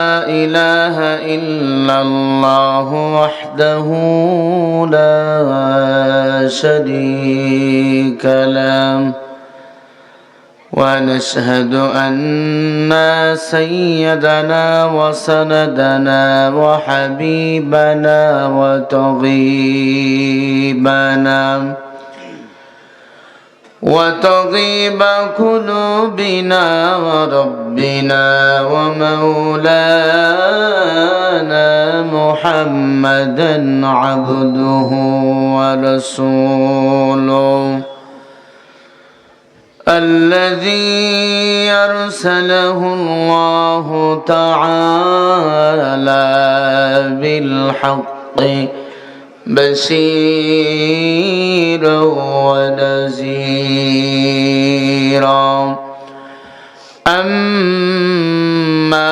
لا إله إلا الله وحده لا شريك له ونشهد أن سيدنا وسندنا وحبيبنا وتغيب قلوبنا وربنا ومولانا محمدا عبده ورسوله الذي أرسله الله تعالى بالحق بشيرا ونذيرا أما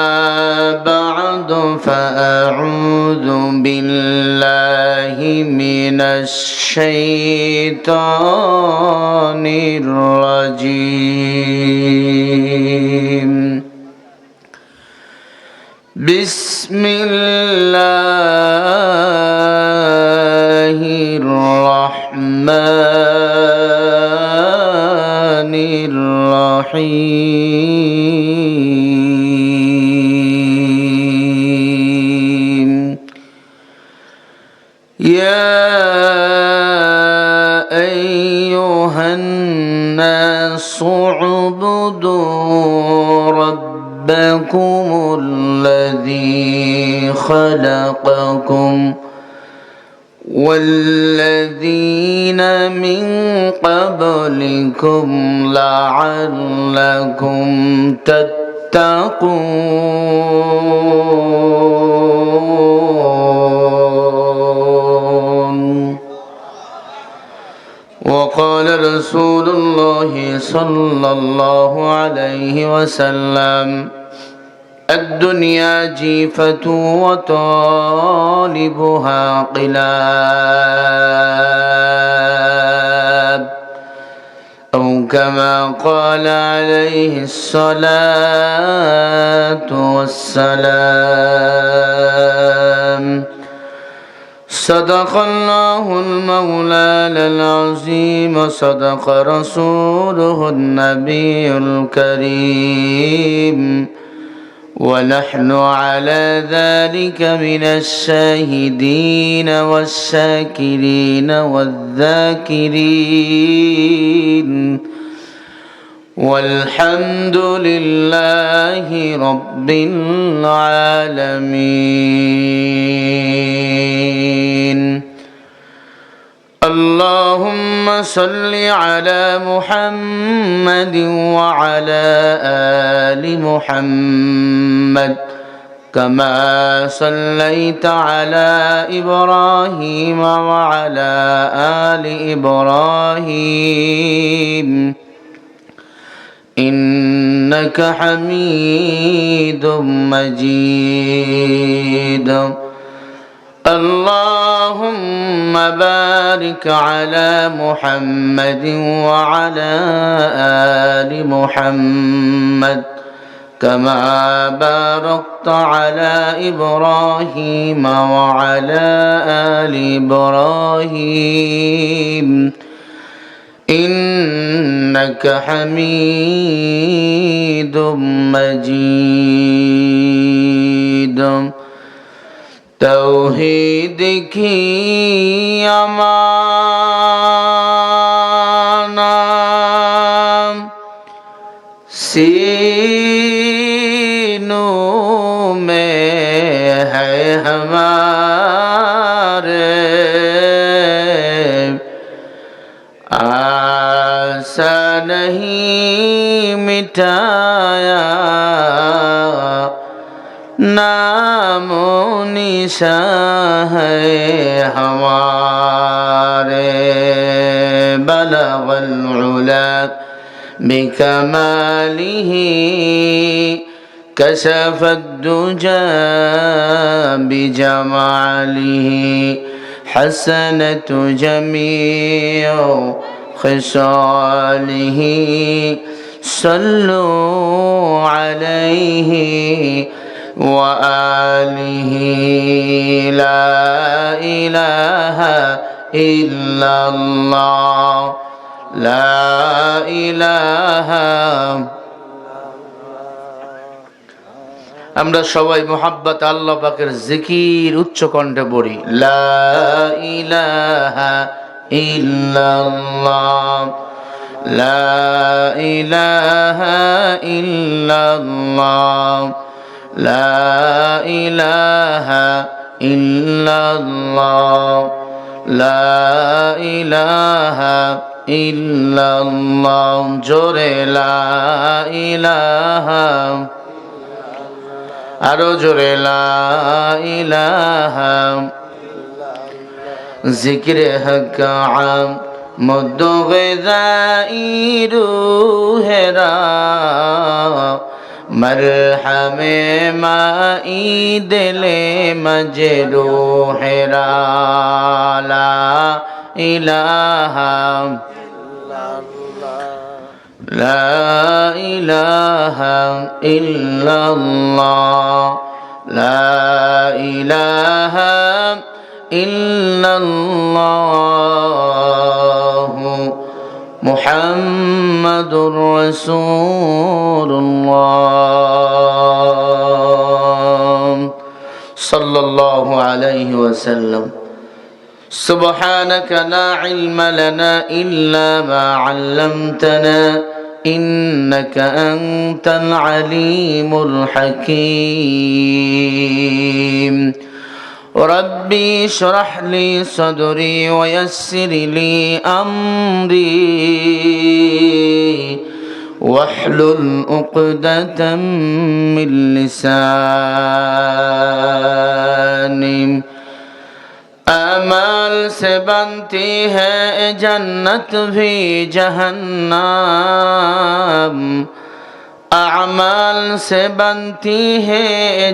بعد فأعوذ بالله من الشيطان الرجيم بسم الله الرحمن الرحيم يا أيها الناس اعبدوا ربكم الذي خلقكم والذين من قبلكم لعلكم تتقون وقال رسول الله صلى الله عليه وسلم الدنيا جيفة وطالبها قلاب أو كما قال عليه الصلاة والسلام صدق الله المولى العظيم صدق رسوله النبي الكريم ونحن على ذلك من الشاهدين والشاكرين والذاكرين والحمد لله رب العالمين اللهم صل على محمد وعلى آل محمد كما صليت على إبراهيم وعلى آل إبراهيم إنك حميد مجيد اللهم بارك على محمد وعلى آل محمد كما باركت على إبراهيم وعلى آل إبراهيم إنك حميد مجيد توحید کی امانت سینوں میں ہے ہمارے آسا نہیں مٹایا نام و نشان ہے ہمارے بلغ العلا بکمالہ کشف الدجى بجماله حسنت جميع خصاله صلوا عليه وآله لا إله إلا الله لا إله আমরা সবাই মুহাব্বত আল্লাহ পাকের জিকির উচ্চ কণ্ঠে পড়ি লা ইলাহা ইল্লাল্লাহ লা ইলাহা ইল্লাল্লাহ লা ইলাহা ইল্লাল্লাহ লা ইলাহা ইল্লাল্লাহ জোরে লা ইলাহা আরো জোরে লা ইলাহা জিক্রে হক আম মদ গযাই রুহেরা মরহমে মাই দিলে মজরুহেরা লা ইলাহা لا إله إلا الله لا إله إلا الله محمد رسول الله صلى الله عليه وسلم سبحانك لا علم لنا إلا ما علمتنا إنك أنت العليم الحكيم ربي اشرح لي صدري ويسر لي أمري واحلل عقدة من لساني अमल से बनती है जन्नत भी जहन्नम अमल से बनती है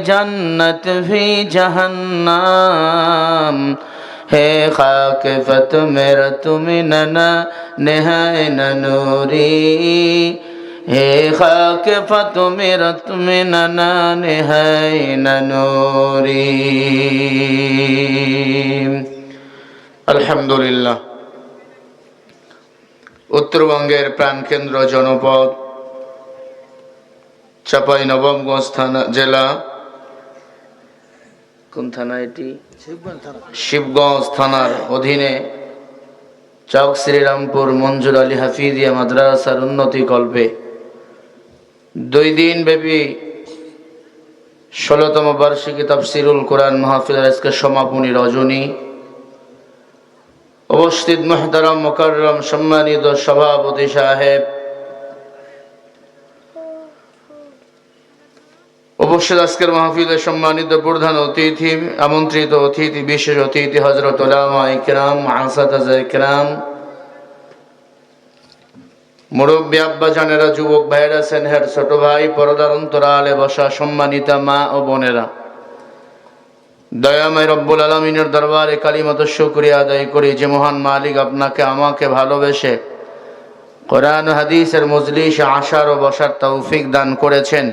जन्नत भी जहन्नम है खाक फत मेरा तुम नना नेहाय नूरी है खाक फत मेरा तुम नना नेहाय नूरी আলহামদুলিল্লাহ উত্তরবঙ্গের প্রাণকেন্দ্র জনপদ চাঁপাইনবাবগঞ্জ থানা জেলা কোন থানা এটি শিবগঞ্জ থানার অধীনে চক শ্রীরামপুর মঞ্জুর আলী হাফিজিয়া মাদ্রাসার উন্নতি কল্পে 2 দিন ব্যাপী 16তম বার্ষিকী তাফসীরুল কোরআন মাহফিলের আজকে সমাপনী রজনী উপস্থিত মুহতারাম মুকাররম সম্মানিত সভাপতি সাহেব উপস্থিত আজকের মাহফিলের সম্মানিত প্রধান অতিথি আমন্ত্রিত অতিথি বিশেষ অতিথি হযরত উলামা ইকরাম আসাতাজা ইকরাম মুরব্বী আব্বা জানেরা যুবক ভাইরা সেনহের ছোট ভাই পর্দার অন্তরালে বসা সম্মানিতা মা ও বোনেরা দয়াময় রব্বুল আলামিনের দরবারে কালিমাত শুকরিয়া আদায় করি যে মহান মালিক আপনাকে আমাকে ভালোবেসে কোরআন হাদিসের মজলিসে আসার ও বসার তৌফিক দান করেছেন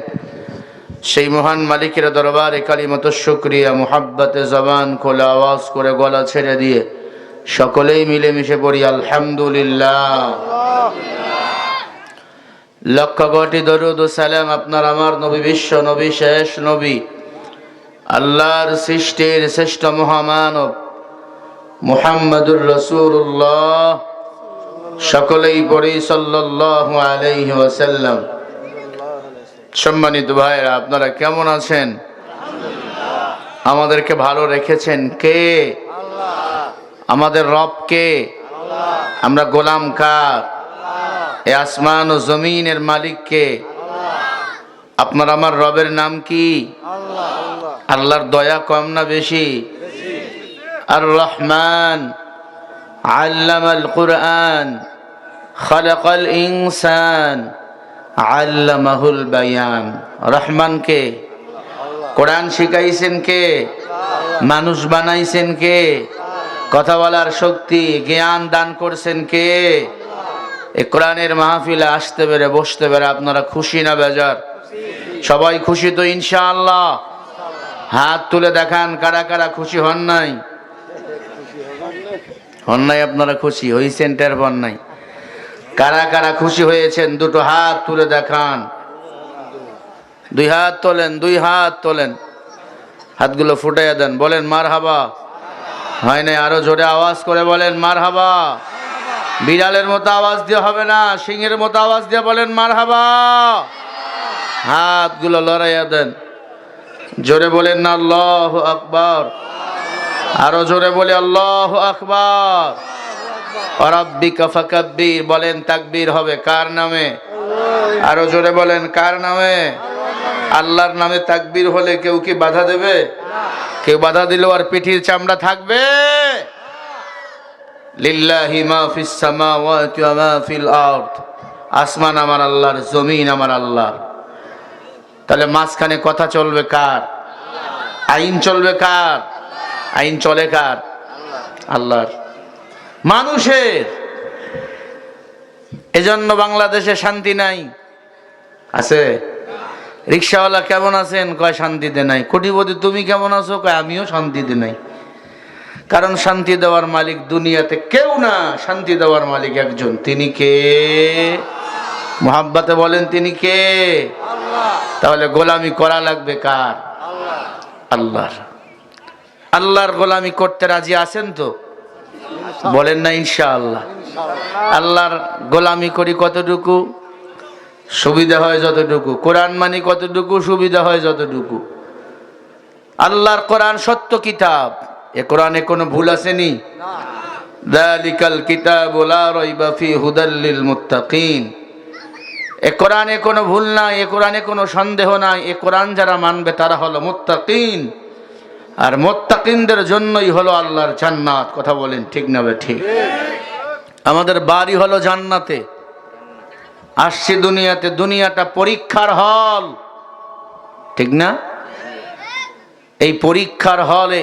সেই মহান মালিকের দরবারে কালিমাত শুকরিয়া মুহাব্বতে জবান খোলা আওয়াজ করে গলা ছেড়ে দিয়ে সকলেই মিলেমিশে পড়ি আলহামদুলিল্লাহ লক্ষ কোটি দরুদ ও সালাম আপনার আমার নবী বিশ্ব নবী শেষ নবী আল্লাহর সৃষ্টির শ্রেষ্ঠ মহামানব মুহাম্মদুর রাসূলুল্লাহ সকলেই পড়ি সাল্লাল্লাহু আলাইহি ওয়াসাল্লাম। সম্মানিত ভাইরা আপনারা কেমন আছেন? আমাদেরকে ভালো রেখেছেন কে? আমাদের রব কে? আমরা গোলাম কার? এই আসমান ও জমিনের মালিক কে? আপনার আমার রবের নাম কি? আল্লাহর দয়া কম না বেশি? আর রহমান আল্লামাল কুরআন খালাকাল ইনসান আল্লামাহুল বায়ান। রহমান কে? কোরআন শিখাইছেন কে? মানুষ বানাইছেন কে? কথা বলার শক্তি জ্ঞান দান করছেন কে? এই কোরআনের মাহফিলে আসতে পেরে বসতে পেরে আপনারা খুশি না বেজার? সবাই খুশি তো ইনশাআল্লাহ? হাত তুলে দেখান কারা কারা খুশি হন নাই? হন নাই? আপনারা খুশি হয়েছেন টের পান নাই? কারা কারা খুশি হয়েছেন দুটো হাত তুলে দেখান। দুই হাত তোলেন, দুই হাত তোলেন, হাতগুলো ফুটাইয়া দেন, বলেন মারহাবা। হয় নাই? আরো জোরে আওয়াজ করে বলেন মারহাবা। বিড়ালের মতো আওয়াজ দিয়ে হবে না, সিংহের মতো আওয়াজ দিয়ে বলেন মারহাবা। হাতগুলো লড়াইয়া দেন, জোরে বলেন না আল্লাহু আকবার। আরো জোরে বলে আল্লাহু আকবার। রাব্বিকা ফাকাব্বির, বলেন তাকবীর হবে কার নামে? আরো জোরে বলেন কার নামে? আল্লাহর নামে তাকবীর হলে কেউ কি বাধা দেবে? কেউ বাধা দিলেও আর পিঠির চামড়া থাকবে? লিল্লাহি মা ফিস সামাওয়াতি ওয়া মা ফিল আরদ, আসমান আমার আল্লাহর, জমিন আমার আল্লাহর। তাহলে মাঝখানে কথা চলবে কার? আইন চলবে কার? আইন চলে কার? আল্লাহর। মানুষের। এজন্য বাংলাদেশে শান্তি নাই। আছে? রিকশাওয়ালা কেমন আছেন? কয় শান্তিতে নাই। কোটিপতি তুমি কেমন আছো? কয় আমিও শান্তিতে নাই। কারণ শান্তি দেওয়ার মালিক দুনিয়াতে কেউ না, শান্তি দেওয়ার মালিক একজন। তিনি কে? মুহাব্বতে বলেন তিনি কে? তাহলে গোলামি করা লাগবে কার? আল্লাহর। আল্লাহর গোলামি করতে রাজি আছেন তো? বলেন না ইনশাআল্লাহ। আল্লাহর গোলামি করি কতটুকু? সুবিধা হয় যতটুকু। কোরআন মানি কতটুকু? সুবিধা হয় যতটুকু। আল্লাহর কোরআন সত্য কিতাব, এ কোরআনে কোনো ভুল আসেনি। যালিকাল কিতাবু লা রাইবা ফি হুদাল লিল মুত্তাকিন। এ কোরআনে কোনো ভুল নাই, এ কোরআনে কোনো সন্দেহ নাই। এ কোরআন যারা মানবে তারা হলো মুত্তাকিন, আর মুত্তাকিনদের জন্যই হলো আল্লাহর জান্নাত। কথা বলেন ঠিক না ঠিক? আমাদের বাড়ি হলো জান্নাতে। আসছি দুনিয়াতে, দুনিয়াটা পরীক্ষার হল, ঠিক না? এই পরীক্ষার হলে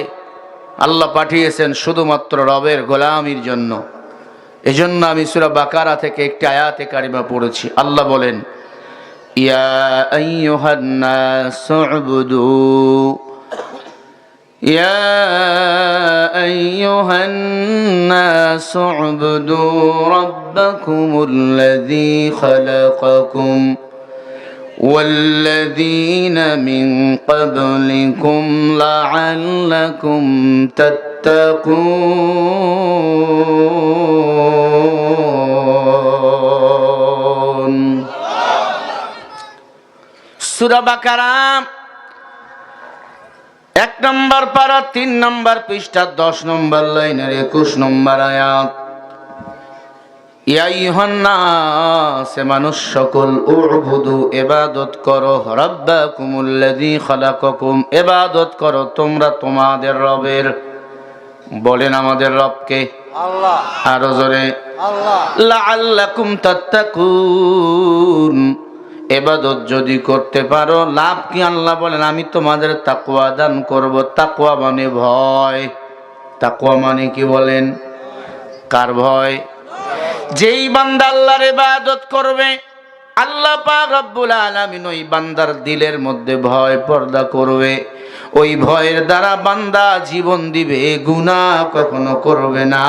আল্লাহ পাঠিয়েছেন শুধুমাত্র রবের গোলামির জন্য। এজন্য আমি সূরা বাকারা থেকে একটি আয়াতে কারিমা পড়েছি। আল্লাহ বলেন, ইয়া আইয়ুহান নাসু উবুদু, ইয়া আইয়ুহান নাসু উবুদু রাব্বাকুমুল্লাযী খালাকাকুম والذين من قبلكم لعلكم تتقون। সূরা বাকারা 1 নম্বর পারা 3 নম্বর পৃষ্ঠা 10 নম্বর লাইনের 21 নম্বর আয়াত। ইয়া আইয়ুহান নাস, মানুষ সকল, উবুদু, ইবাদত করো, রাব্বাকুমুল্লাযী খালাকাকুম, ইবাদত করো তোমরা তোমাদের রবের। বলেন আমাদের রবকে? আল্লাহ। আরো জোরে আল্লাহ। লাআল্লাকুম তাত্তাকুন, ইবাদত যদি করতে পারো লাভ কি? আল্লাহ বলেন আমি তোমাদের তাকওয়া দান করব। তাকওয়া মানে ভয়। তাকওয়া মানে কি বলেন? কার ভয়? যেই বান্দা আল্লাহর ইবাদত করবে, আল্লাহ পাক রব্বুল আলামিন ওই বান্দার দিলের মধ্যে ভয় পয়দা করবে। ওই ভয়ের দ্বারা বান্দা জীবন দিবে, গুনাহ কখনো করবে না,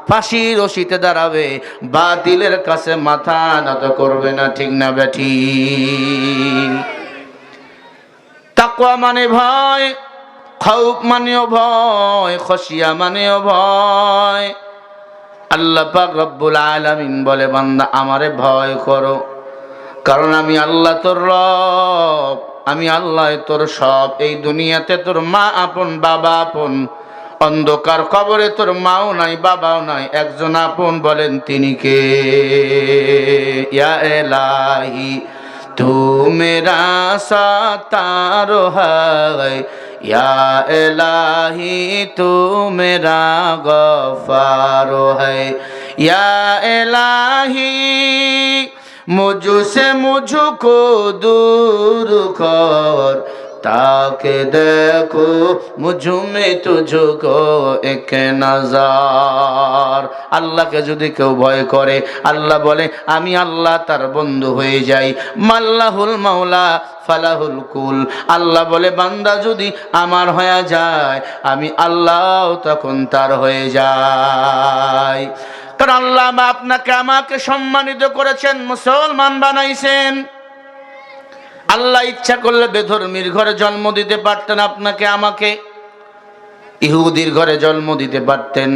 ফাঁসির রশিতে দাঁড়াবে, বাতিলের কাছে মাথা নত করবে না। ঠিক না বেঠি? তাকওয়া মানে ভয়, খাউফ মানেও ভয়, খশিয়া মানেও ভয়। আল্লাহ পাক রব্বুল আলামিন বলে, বান্দা আমারে ভয় করো, কারণ আমি আল্লাহ তোর রব, আমি আল্লাহ তোর সব। এই দুনিয়াতে তোর মা আপন, বাবা আপন, অন্ধকার কবরে তোর মাও নাই, বাবাও নাই, একজন আপন। বলেন তিনি কে? ইয়া ইলাহি তু মেরা সাতার হায়, या इलाही तू मेरा गफ्फार है, या इलाही मुझसे मुझको दूर कर, ताकि देखो मुझ में तुझको एक नजर। আল্লাহকে যদি কেউ ভয় করে, আল্লাহ বলে আমি আল্লাহ তার বন্ধু হয়ে যাই। মাল্লাহুল মাওলা ফালাহুল কুল। আল্লাহ বলে বান্দা যদি আমার হয়ে যায় আমি আল্লাহ তখন তার হয়ে যায়। কারণ আল্লাহ আপনাকে আমাকে সম্মানিত করেছেন, মুসলমান বানাইছেন। আল্লাহ ইচ্ছা করলে বেধর্মীর ঘরে জন্ম দিতে পারতেন, আপনাকে আমাকে ইহুদির ঘরে জন্ম দিতে পারতেন,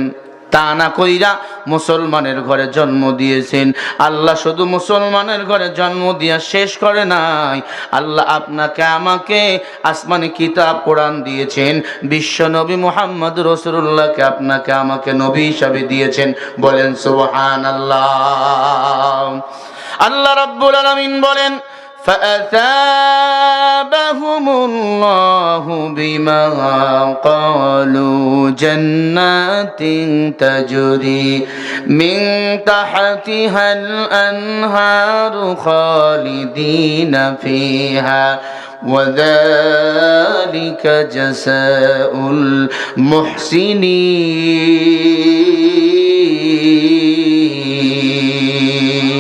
তা না কইরা মুসলমানের ঘরে জন্ম দিয়েছেন। আল্লাহ শুধু মুসলমানের ঘরে জন্ম দিয়া শেষ করে নাই, আল্লাহ আপনাকে আমাকে আসমানি কিতাব কোরআন দিয়েছেন, বিশ্ব নবী মুহাম্মদ রাসূলুল্লাহকে আপনাকে আমাকে নবী হিসাবে দিয়েছেন। বলেন সুবহানাল্লাহ। আল্লাহ রাব্বুল আলামিন বলেন فأثابهم الله بما قالوا جنات تجري من تحتها الأنهار خالدين فيها وذلك جزاء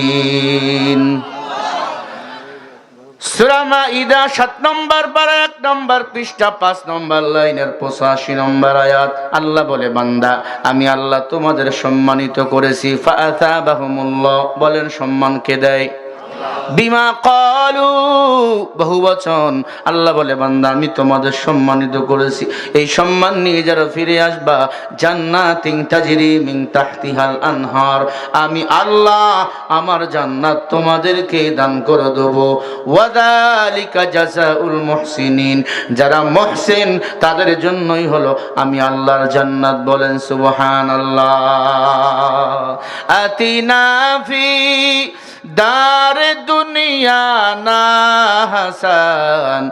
المحسنين। সূরা মাইদা ৭ নম্বর পারা ১ নম্বর পৃষ্ঠা ৫ নম্বর লাইনের ৮৫ নম্বর আয়াত। আল্লাহ বলে বান্দা আমি আল্লাহ তোমাদের সম্মানিত করেছি। ফাআতাবাহুমুল্লাহ, বলেন সম্মান কে দেয়? বিমা ক্বালু, বহুবচন। আল্লাহ বলে বান্দা আমি তোমাদের সম্মানিত করেছি, এই সম্মান নিয়ে যারা ফিরে আসবা জান্নাতিন তাজরি মিন তাহতিহাল আনহার, আমি আল্লাহ আমার জান্নাত তোমাদেরকে দান করে দেব। ওয়াযালিকা জাযাউল মুহসিনিন, যারা মুহসিন তাদের জন্যই হলো আমি আল্লাহর জান্নাত। বলেন সুবহানাল্লাহ। আতিনা ফি দার দুনিয়া না হাসান,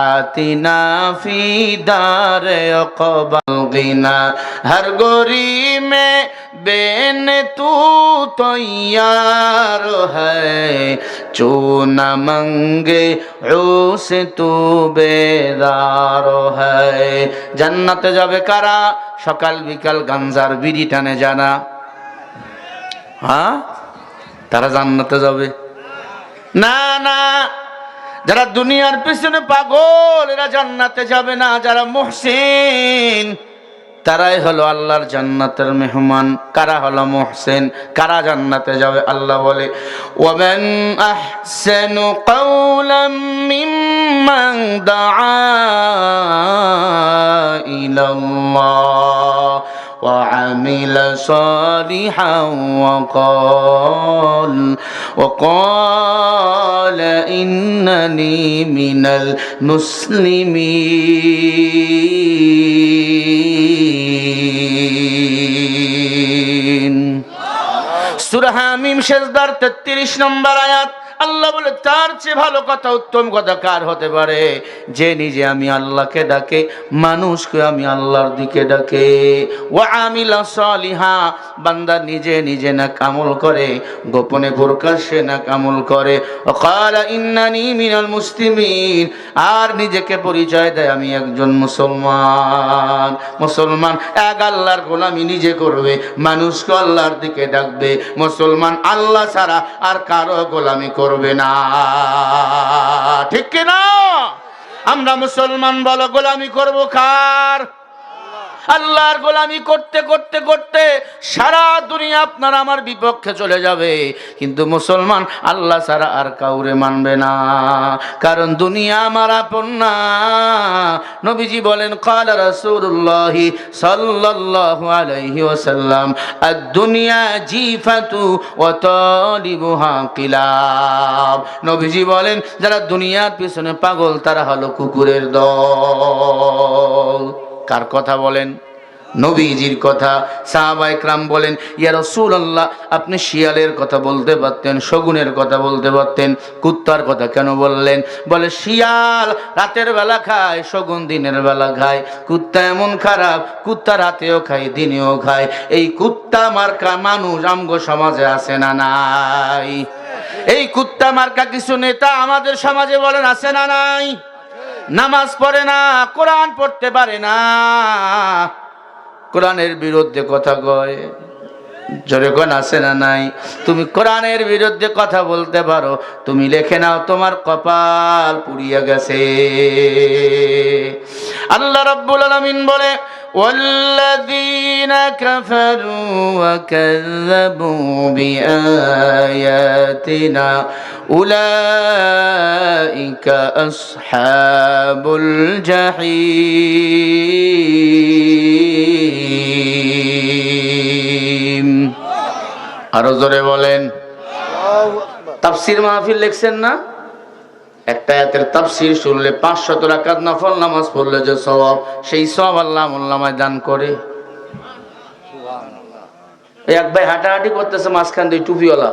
আতিনা ফি দার অকবাল গিনা, হর গোরি মে বেন তু তৈয়ার হ্যায়, চো না মঙ্গে উসে তু বেদার হ্যায়। জান্নাতে যাবে কারা? সকাল বিকাল গাঞ্জার বিড়ি টানে জানা, হ্যাঁ তারা জান্নাতে যাবে না? না, যারা দুনিয়ার পিছনে পাগল এরা জান্নাতে যাবে না। যারা মুহসিন তারাই হলো আল্লাহর জান্নাতের মেহমান। কারা হলো মুহসিন, কারা জান্নাতে যাবে? আল্লাহ বলে ওয়ামান আহসানু কাওলাম মিম্মান দাআ ইলাল্লাহ وعمل صالحا وقال إنني من المسلمين। সূরা হামিম সেজদার ৩৩ নম্বর আয়াত। আল্লাহ বলে তার চেয়ে ভালো কথা, উত্তম কথা কার হতে পারে? যে নিজে আমি আল্লাহকে ডাকে, মানুষকে আমি আল্লাহর দিকে ডাকে। ওয়া আমিলা সালিহা, বান্দা নিজে নিজে না আমল করে, গোপনে প্রকাশ্যে না আমল করে। ওয়া ক্বালা ইন্নানি মিনাল মুসলিমিন, আর নিজেকে পরিচয় দেয় আমি একজন মুসলমান। মুসলমান এক আল্লাহর গোলামি নিজে করবে, মানুষকে আল্লাহর দিকে ডাকবে। মুসলমান আল্লাহ ছাড়া আর কারো গোলামি করবে না, ঠিক কিনা? আমরা মুসলমান বলো গোলামি করব কার? আল্লাহর গোলামি করতে করতে করতে সারা দুনিয়া আপনার আমার বিপক্ষে চলে যাবে, কিন্তু মুসলমান আল্লাহ ছাড়া আর কাউরে মানবে না, কারণ দুনিয়া আমার আপন না। নবীজি বলেন ক্বালা রাসূলুল্লাহ সাল্লাল্লাহু আলাইহি ওয়াসাল্লাম আদ-দুনিয়া জিফাতু ওয়া তালিবুহা কিলাব। নবীজি বলেন যারা দুনিয়ার পিছনে পাগল তারা হলো কুকুরের দল। কার কথা বলেন? নবীজির কথা। সাহাবায়ে কেরাম বলেন ইয়া রাসূলুল্লাহ আপনি শিয়ালের কথা বলতে পারতেন, শগুনের কথা বলতে পারতেন, কুত্তার কথা কেন বললেন? বলে শিয়াল রাতের বেলা খায়, শগুন দিনের বেলা খায়। কুত্তা এমন খারাপ, কুত্তা রাতেও খায় দিনেও খায়। এই কুত্তা মার্কা মানুষ আমগো সমাজে আছে না নাই? এই কুত্তা মার্কা কিছু নেতা আমাদের সমাজে বলেন আছে না নাই? নামাজ পড়ে না, কোরআন পড়তে পারে না, কোরআনের বিরুদ্ধে কথা কয়, জোরে কোন আছে না নাই? তুমি কোরআনের বিরুদ্ধে কথা বলতে পারো, তুমি লিখে নাও তোমার কপাল পুড়িয়ে গেছে। আল্লাহ রাব্বুল আলামিন বলে والذين كفروا وكذبوا بآياتنا أولئك أصحاب الجحيم। আরো জোরে বলেন। তাফসীর মাহফিল লিখছেন না? একটা আয়াতের তাফসীর শুনলে 500 রাকাত নফল নামাজ পড়লে যে সওয়াব, সেই সওয়াব আল্লাহ আমলনামায় দান করে। সুবহানাল্লাহ। এক ভাই হাঁটাহাঁটি করতেছে মাঝখান দিয়ে টুপিওয়ালা।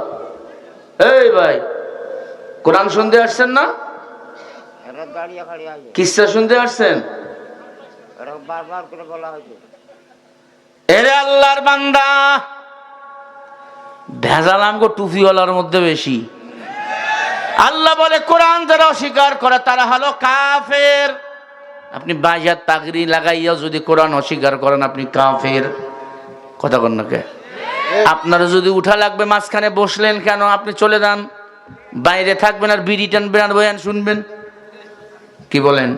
এই ভাই, কোরআন শুনতে আসছেন না? এরা দাঁড়িয়ে খাড়ি আছে। কিসসা শুনতে আসছেন? এরা বারবার করে বলা হয়েছে, এরে আল্লাহর বান্দা, ভেজাল আমগো টুপিওয়ালার মধ্যে বেশি। আল্লাহ বলে কোরআন যারা অস্বীকার করে তারা হলো কাফের। আপনি বাইজাত পাগড়ি লাগাইয়া যদি কোরআন অস্বীকার করেন আপনি কাফের। কথা কন না কে? আপনারা যদি উঠা লাগবে মাঝখানে বসলেন কেন? আপনি চলে যান, বাইরে থাকবেন আর বিড়ি টানবেন আর বয়ান শুনবেন। কি বলেন?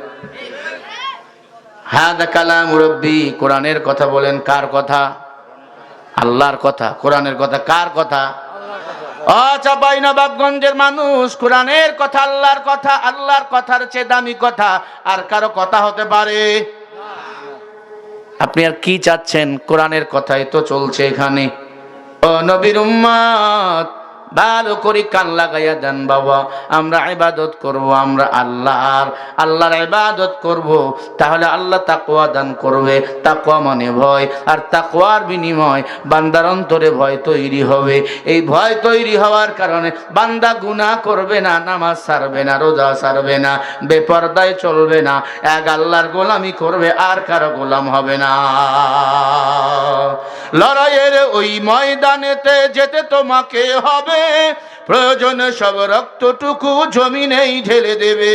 হাদা কালাম রব্বি, কোরআনের কথা বলেন। কার কথা? আল্লাহর কথা। কোরআনের কথা কার কথা? চাঁপাইনবাবগঞ্জের মানুষ, কোরআনের কথা, আল্লাহর কথা। আল্লাহর কথার চেয়ে দামি কথা আর কারো কথা হতে পারে? আপনি আর কি চাচ্ছেন? কোরআনের কথাই তো চলছে এখানে। ও নবীর উম্মত, ভালো করে কান লাগাইয়া দেন বাবা। আমরা ইবাদত করব, আমরা আল্লাহর ইবাদত করব, তাহলে আল্লাহ তাকওয়া দান করবে। তাকওয়া মানে ভয়, আর তাকওয়ার বিনিময় বান্দার অন্তরে ভয় তৈরি হবে। এই ভয় তৈরি হওয়ার কারণে বান্দা গুনাহ করবে না, নামাজ ছাড়বে না, রোজা ছাড়বে না, বেপরদায় চলবে না, এক আল্লাহর গোলামি করবে, আর কারো গোলাম হবে না। লড়াইয়ের ওই ময়দানেতে যেতে তোমাকে হবে, প্রয়োজনে সব রক্তটুকু জমিনেই ঢেলে দেবে।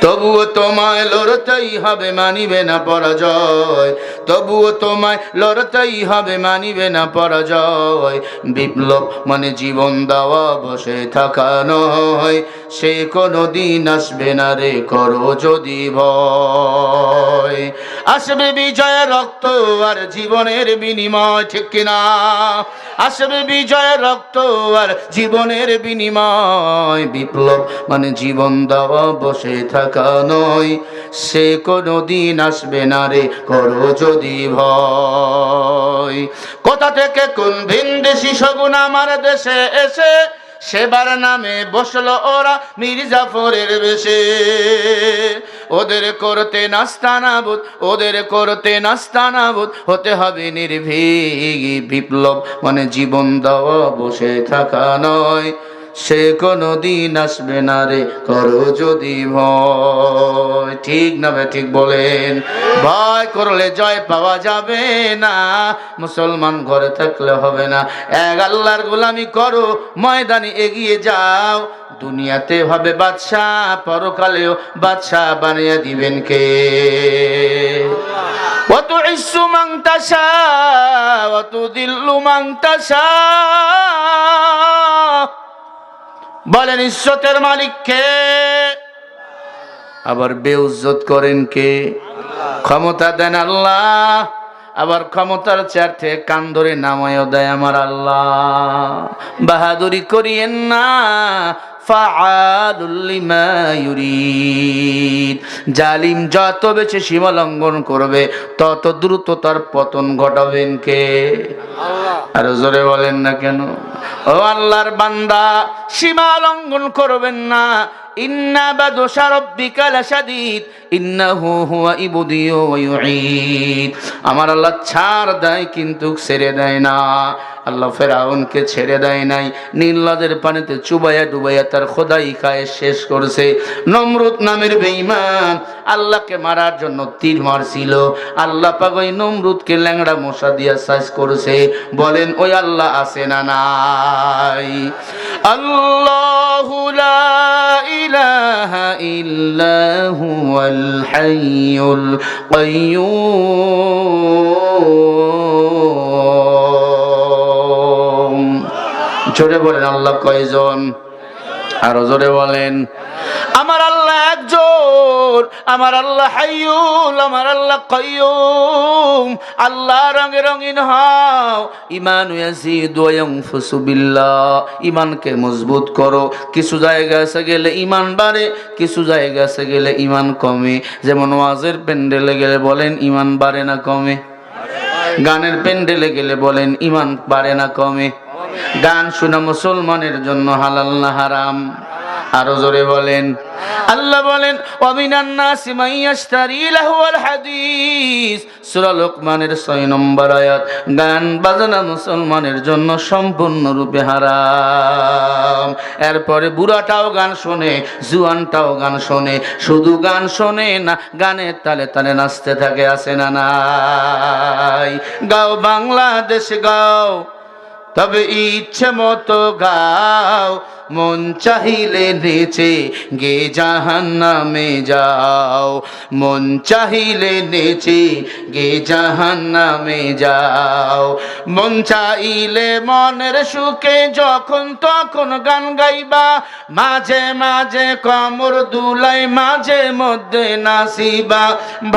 তবুও তোমায় লড়তেই হবে, মানিবে না পরাজয়। তবুও তোমায় লড়তেই হবে, মানিবে না পরাজয়। বিপ্লব মানে জীবন দেওয়া, বসে থাকা নয়। সে কোনো দিন আসবে না রে, করো যদি ভয়। আসবে বিজয়ের রক্ত আর জীবনের বিনিময়, ঠিক কিনা? আসবে বিজয়ের রক্ত আর জীবনের বিনিময়। বিপ্লব মানে জীবন দেওয়া, বসে থাকা নয়। সে কোনো দিন আসবে না রে, করো যদি ভয়। কোথা থেকে কোন ভিনদেশি শগুন আমার দেশে এসে সেবার নামে বসলো ওরা মির্জাফরের বেশে। ওদের করতে নাস্তানাবুদ, ওদের করতে নাস্তানাবুদ হতে হবে নির্ভীক। বিপ্লব মানে জীবন দেওয়া, বসে থাকা নয়। সে কোনো দিন আসবে না রে, করো যদি ভয়। ঠিক না বে ঠিক বলেন? ভয় করলে জয় পাওয়া যাবে না, মুসলমান ঘরে থাকলে হবে না। এক আল্লাহর গোলামি করো, ময়দানে এগিয়ে যাও। দুনিয়াতে হবে বাদশাহ, পরকালেও বাদশাহ বানিয়ে দিবেন কে? ওয়া তুইজ্জু মান তাশা ওয়া তুযিল্লু মান তাশা। বলেন ইজ্জতের মালিক কে? আবার বেইজ্জত করেন কে? ক্ষমতা দেন আল্লাহ, আবার ক্ষমতার চেয়ার থেকে কান ধরে নামায়ও দেয় আমার আল্লাহ। বাহাদুরি করিয়েন না, ফাআলুল লিমা ইউরিদ। জালিম যত বেশি সীমা লঙ্ঘন করবে তত দ্রুত তার পতন ঘটাবেন কে? আল্লাহ। আর জোরে বলেন না কেন? ও আল্লাহর বান্দা, সীমা লঙ্ঘন করবেন না। ইন্না বাদশা রাব্বিকা লাশাদীদ ইন্নাহু হুয়া ইবদিউ ওয়া ইউঈদ। আমার আল্লাহ ছাড় দেয় কিন্তু ছেড়ে দেয় না। আল্লাহ ফেরাউনকে ছেড়ে দেয় নাই, নীল নদের পানিতে চুবাইয়া ডুবাইয়া তার খোদাই খায় শেষ করেছে। নমরুদ নামের বেঈমান আল্লাহকে মারার জন্য তীর মারছিল, আল্লাহ পাক ওই নমরুদকে ল্যাংড়া মশা দিয়া সাইজ করেছে। বলেন ওই আল্লাহ আছে না নাই? আল্লাহু লা ইলাহা ইল্লা হুয়াল হাইয়ুল কাইয়্যুম। জোরে বলেন আল্লাহ কয়জন? আরো জোরে বলেন। আমার আল্লাহ একজন, আমার আল্লাহ হাইয়ুল, আমার আল্লাহ কাইয়ুম। আল্লাহ রঙে রঙিন হও। ঈমান ইয়াজিদু ওয়া ইয়ানফুসু বিল্লাহ, ঈমানকে মজবুত করো। কিছু জায়গায় গেলে ঈমান বাড়ে, কিছু জায়গায় গেলে ঈমান কমে। যেমন ওয়াজের প্যান্ডেলে গেলে বলেন ঈমান বাড়ে না কমে? গানের প্যান্ডেলে গেলে বলেন ঈমান বাড়ে না কমে? গান শোনা মুসলমানের জন্য হালাল না হারাম? আরো জোরে বলেন। আল্লাহ বলেন ওয়ামিনান নাসি মান ইয়াশতারি লাহুল হাদিস, সূরা লোকমানের 6 নম্বর আয়াত। গান বাজনা মুসলমানের জন্য সম্পূর্ণরূপে হারাম। এরপরে বুড়াটাও গান শোনে, জুয়ানটাও গান শোনে। শুধু গান শোনে না, গানের তালে তালে নাচতে থাকে, আছে না নাই? গাও বাংলাদেশ গাও, তবে ইচ্ছে মতো গাও। মন চাহিলে নেচে গে জাহান্নামে যাও, মন চাহিলে নেচে গে জাহান্নামে যাও। মন চাইলে মনের সুখে যখন তখন গান গাইবা, মাঝে মাঝে কমর দুলাই, মাঝে মধ্যে নাচিবা।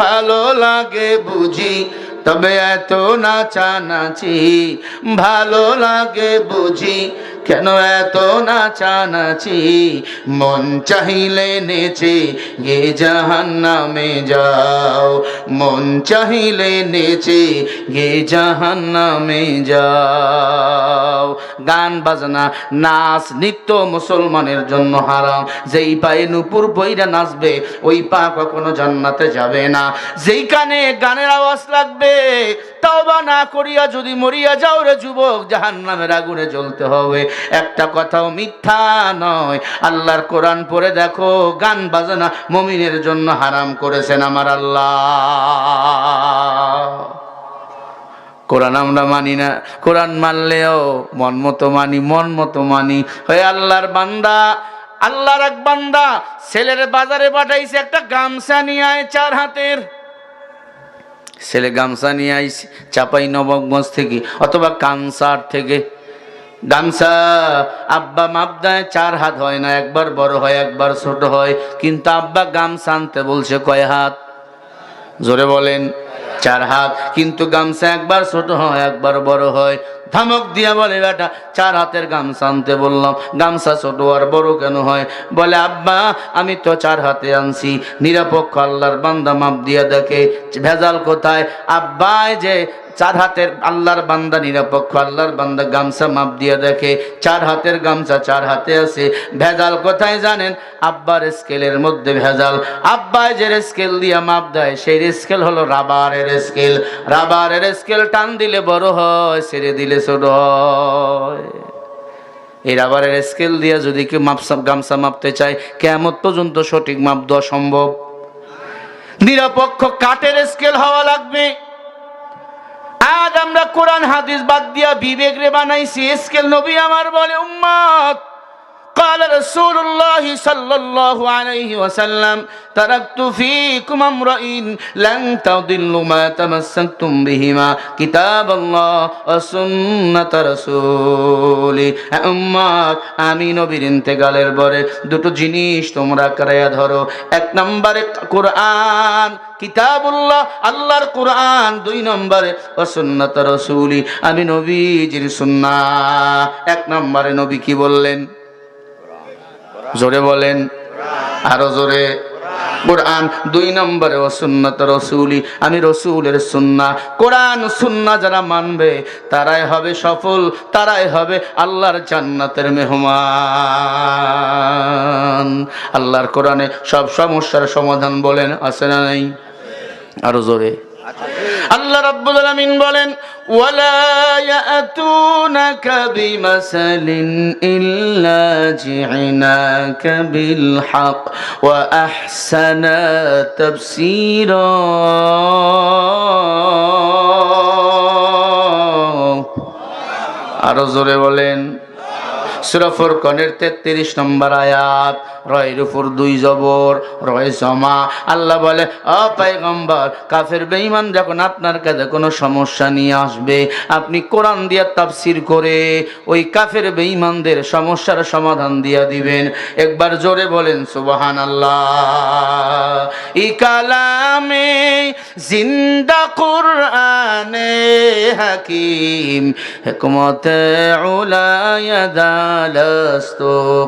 ভালো লাগে বুঝি তবে এত নাচানাচি, ভালো লাগে বুঝি কেন এত নাচানাচি। মন চাহিলে নেচে গে জাহান্নামে যাও, মন চাহিলে নেচে গে জাহান্নামে যাও। গান বাজনা নাচ নৃত্য মুসলমানের জন্য হারাম। যেই পায়ে নুপুর বইরা নাচবে ওই পা কখনো জান্নাতে যাবে না। যেই কানে গানের আওয়াজ লাগবে, তওবা না করিয়া যদি মরিয়া যাও রে যুবক, জাহান্নামের আগুনে জ্বলতে হবে। একটা কথাও মিথ্যা নয়। আল্লাহর কোরআন পড়ে দেখো, গান বাজনা মুমিনের জন্য হারাম করেছেন আমার আল্লাহ। কোরআন আমরা মানি না, কোরআন মানলেও মন মতো মানি, মন মতো মানি। হয়ে আল্লাহর বান্দা, আল্লাহর এক বান্দা ছেলের বাজারে পাঠাইছে একটা গামছা নিয়ে আয় 4 হাতের। ছেলে গামছা নিয়ে আইছে চাপাই নবাবগঞ্জ থেকে অথবা কানসার থেকে। গামছা আব্বা মাপ দেয় 4 হাত হয় না, একবার বড় হয় একবার ছোট হয়। কিন্তু আব্বা গামছা আনতে বলছে কয় হাত? জোরে বলেন। 4 হাত। কিন্তু গামছা একবার ছোট হয় একবার বড় হয়। ধমক দিয়া বলে বেটা 4 হাতের গামছা আনতে বললাম, গামছা ছোট আর বড় কেন হয়? বলে আব্বা আমি তো 4 হাতে আনছি। নিরপেক্ষ আল্লাহর বান্দা মাপ দিয়া দেখে ভেজাল কোথায়। আব্বাই যে 4 হাতের আল্লাহর বান্দা, নিরপেক্ষ আল্লাহর বান্দা গামছা মাপ দিয়া দেখে 4 হাতের গামছা 4 হাতে আছে। ভেজাল কোথায় জানেন? আব্বার স্কেলের মধ্যে ভেজাল। আব্বাই যে স্কেল দিয়া মাপ দেয় সেই স্কেল হলো রাবারের স্কেল। রাবারের স্কেল টান দিলে বড় হয়, ছেড়ে দিলে ছোট হয়। এই রাবারের স্কেল দিয়া যদি কেউ গামছা মাপতে চায়, কিয়ামত পর্যন্ত সঠিক মাপ দেওয়া সম্ভব? নিরপেক্ষ কাঠের স্কেল হওয়া লাগবে। আজ আমরা কোরআন হাদিস বাদ দিয়া বিবেক রে বানাইছি স্কেল। নবী আমার বলে উম্মত, قال رسول الله صلى الله عليه وسلم تركت فيكم امرئين لن تضلوا ما تمسكتم بهما كتاب الله وسنة رسوله। উম্মত, আমি নবীর ইন্তেকালের পরে দুটো জিনিস তোমরা কারায়া ধরো। 1 নম্বরে কোরআন কিতাবুল্লাহ, আল্লাহর কোরআন। 2 নম্বরে সুন্নাত রাসূলি, আমি নবীজির সুন্নাহ। 1 নম্বরে নবী কি বললেন? জোরে বলেন, আরো জোরে। কোরআন। 2 নম্বরে সুন্নাত রাসূলি, আমি রাসূলের সুন্নাহ। কোরআন সুন্নাহ যারা মানবে তারাই হবে সফল, তারাই হবে আল্লাহর জান্নাতের মেহমান। আল্লাহর কোরআনে সব সমস্যার সমাধান বলেন, আছে না নাই? আরো জোরে। আল্লাহ রাব্বুল আলামিন বলেন ওয়ালা ইয়াতুনাকা বিমাসালিন ইল্লা জি'নাকা বিল হক ওয়া আহসানা তাফসীরা। আরো জোরে বলেন সূরা ফুরকানের 33 নম্বর আয়াত, রয়ের উপর 2 জবর, রয় জমা। আল্লাহ বলে, ও পয়গম্বর, কাফের বেঈমান যখন আপনার কাছে কোনো সমস্যা নিয়ে আসবে, আপনি কোরআন দিয়ে তাফসীর করে ওই কাফের বেঈমানদের সমস্যার সমাধান দিয়ে দিবেন। একবার জোরে বলেন সুবহানাল্লাহ। ই কালামে জিন্দা কুরআনে হাকিম, হিকমতে উলায়াদালাস্তু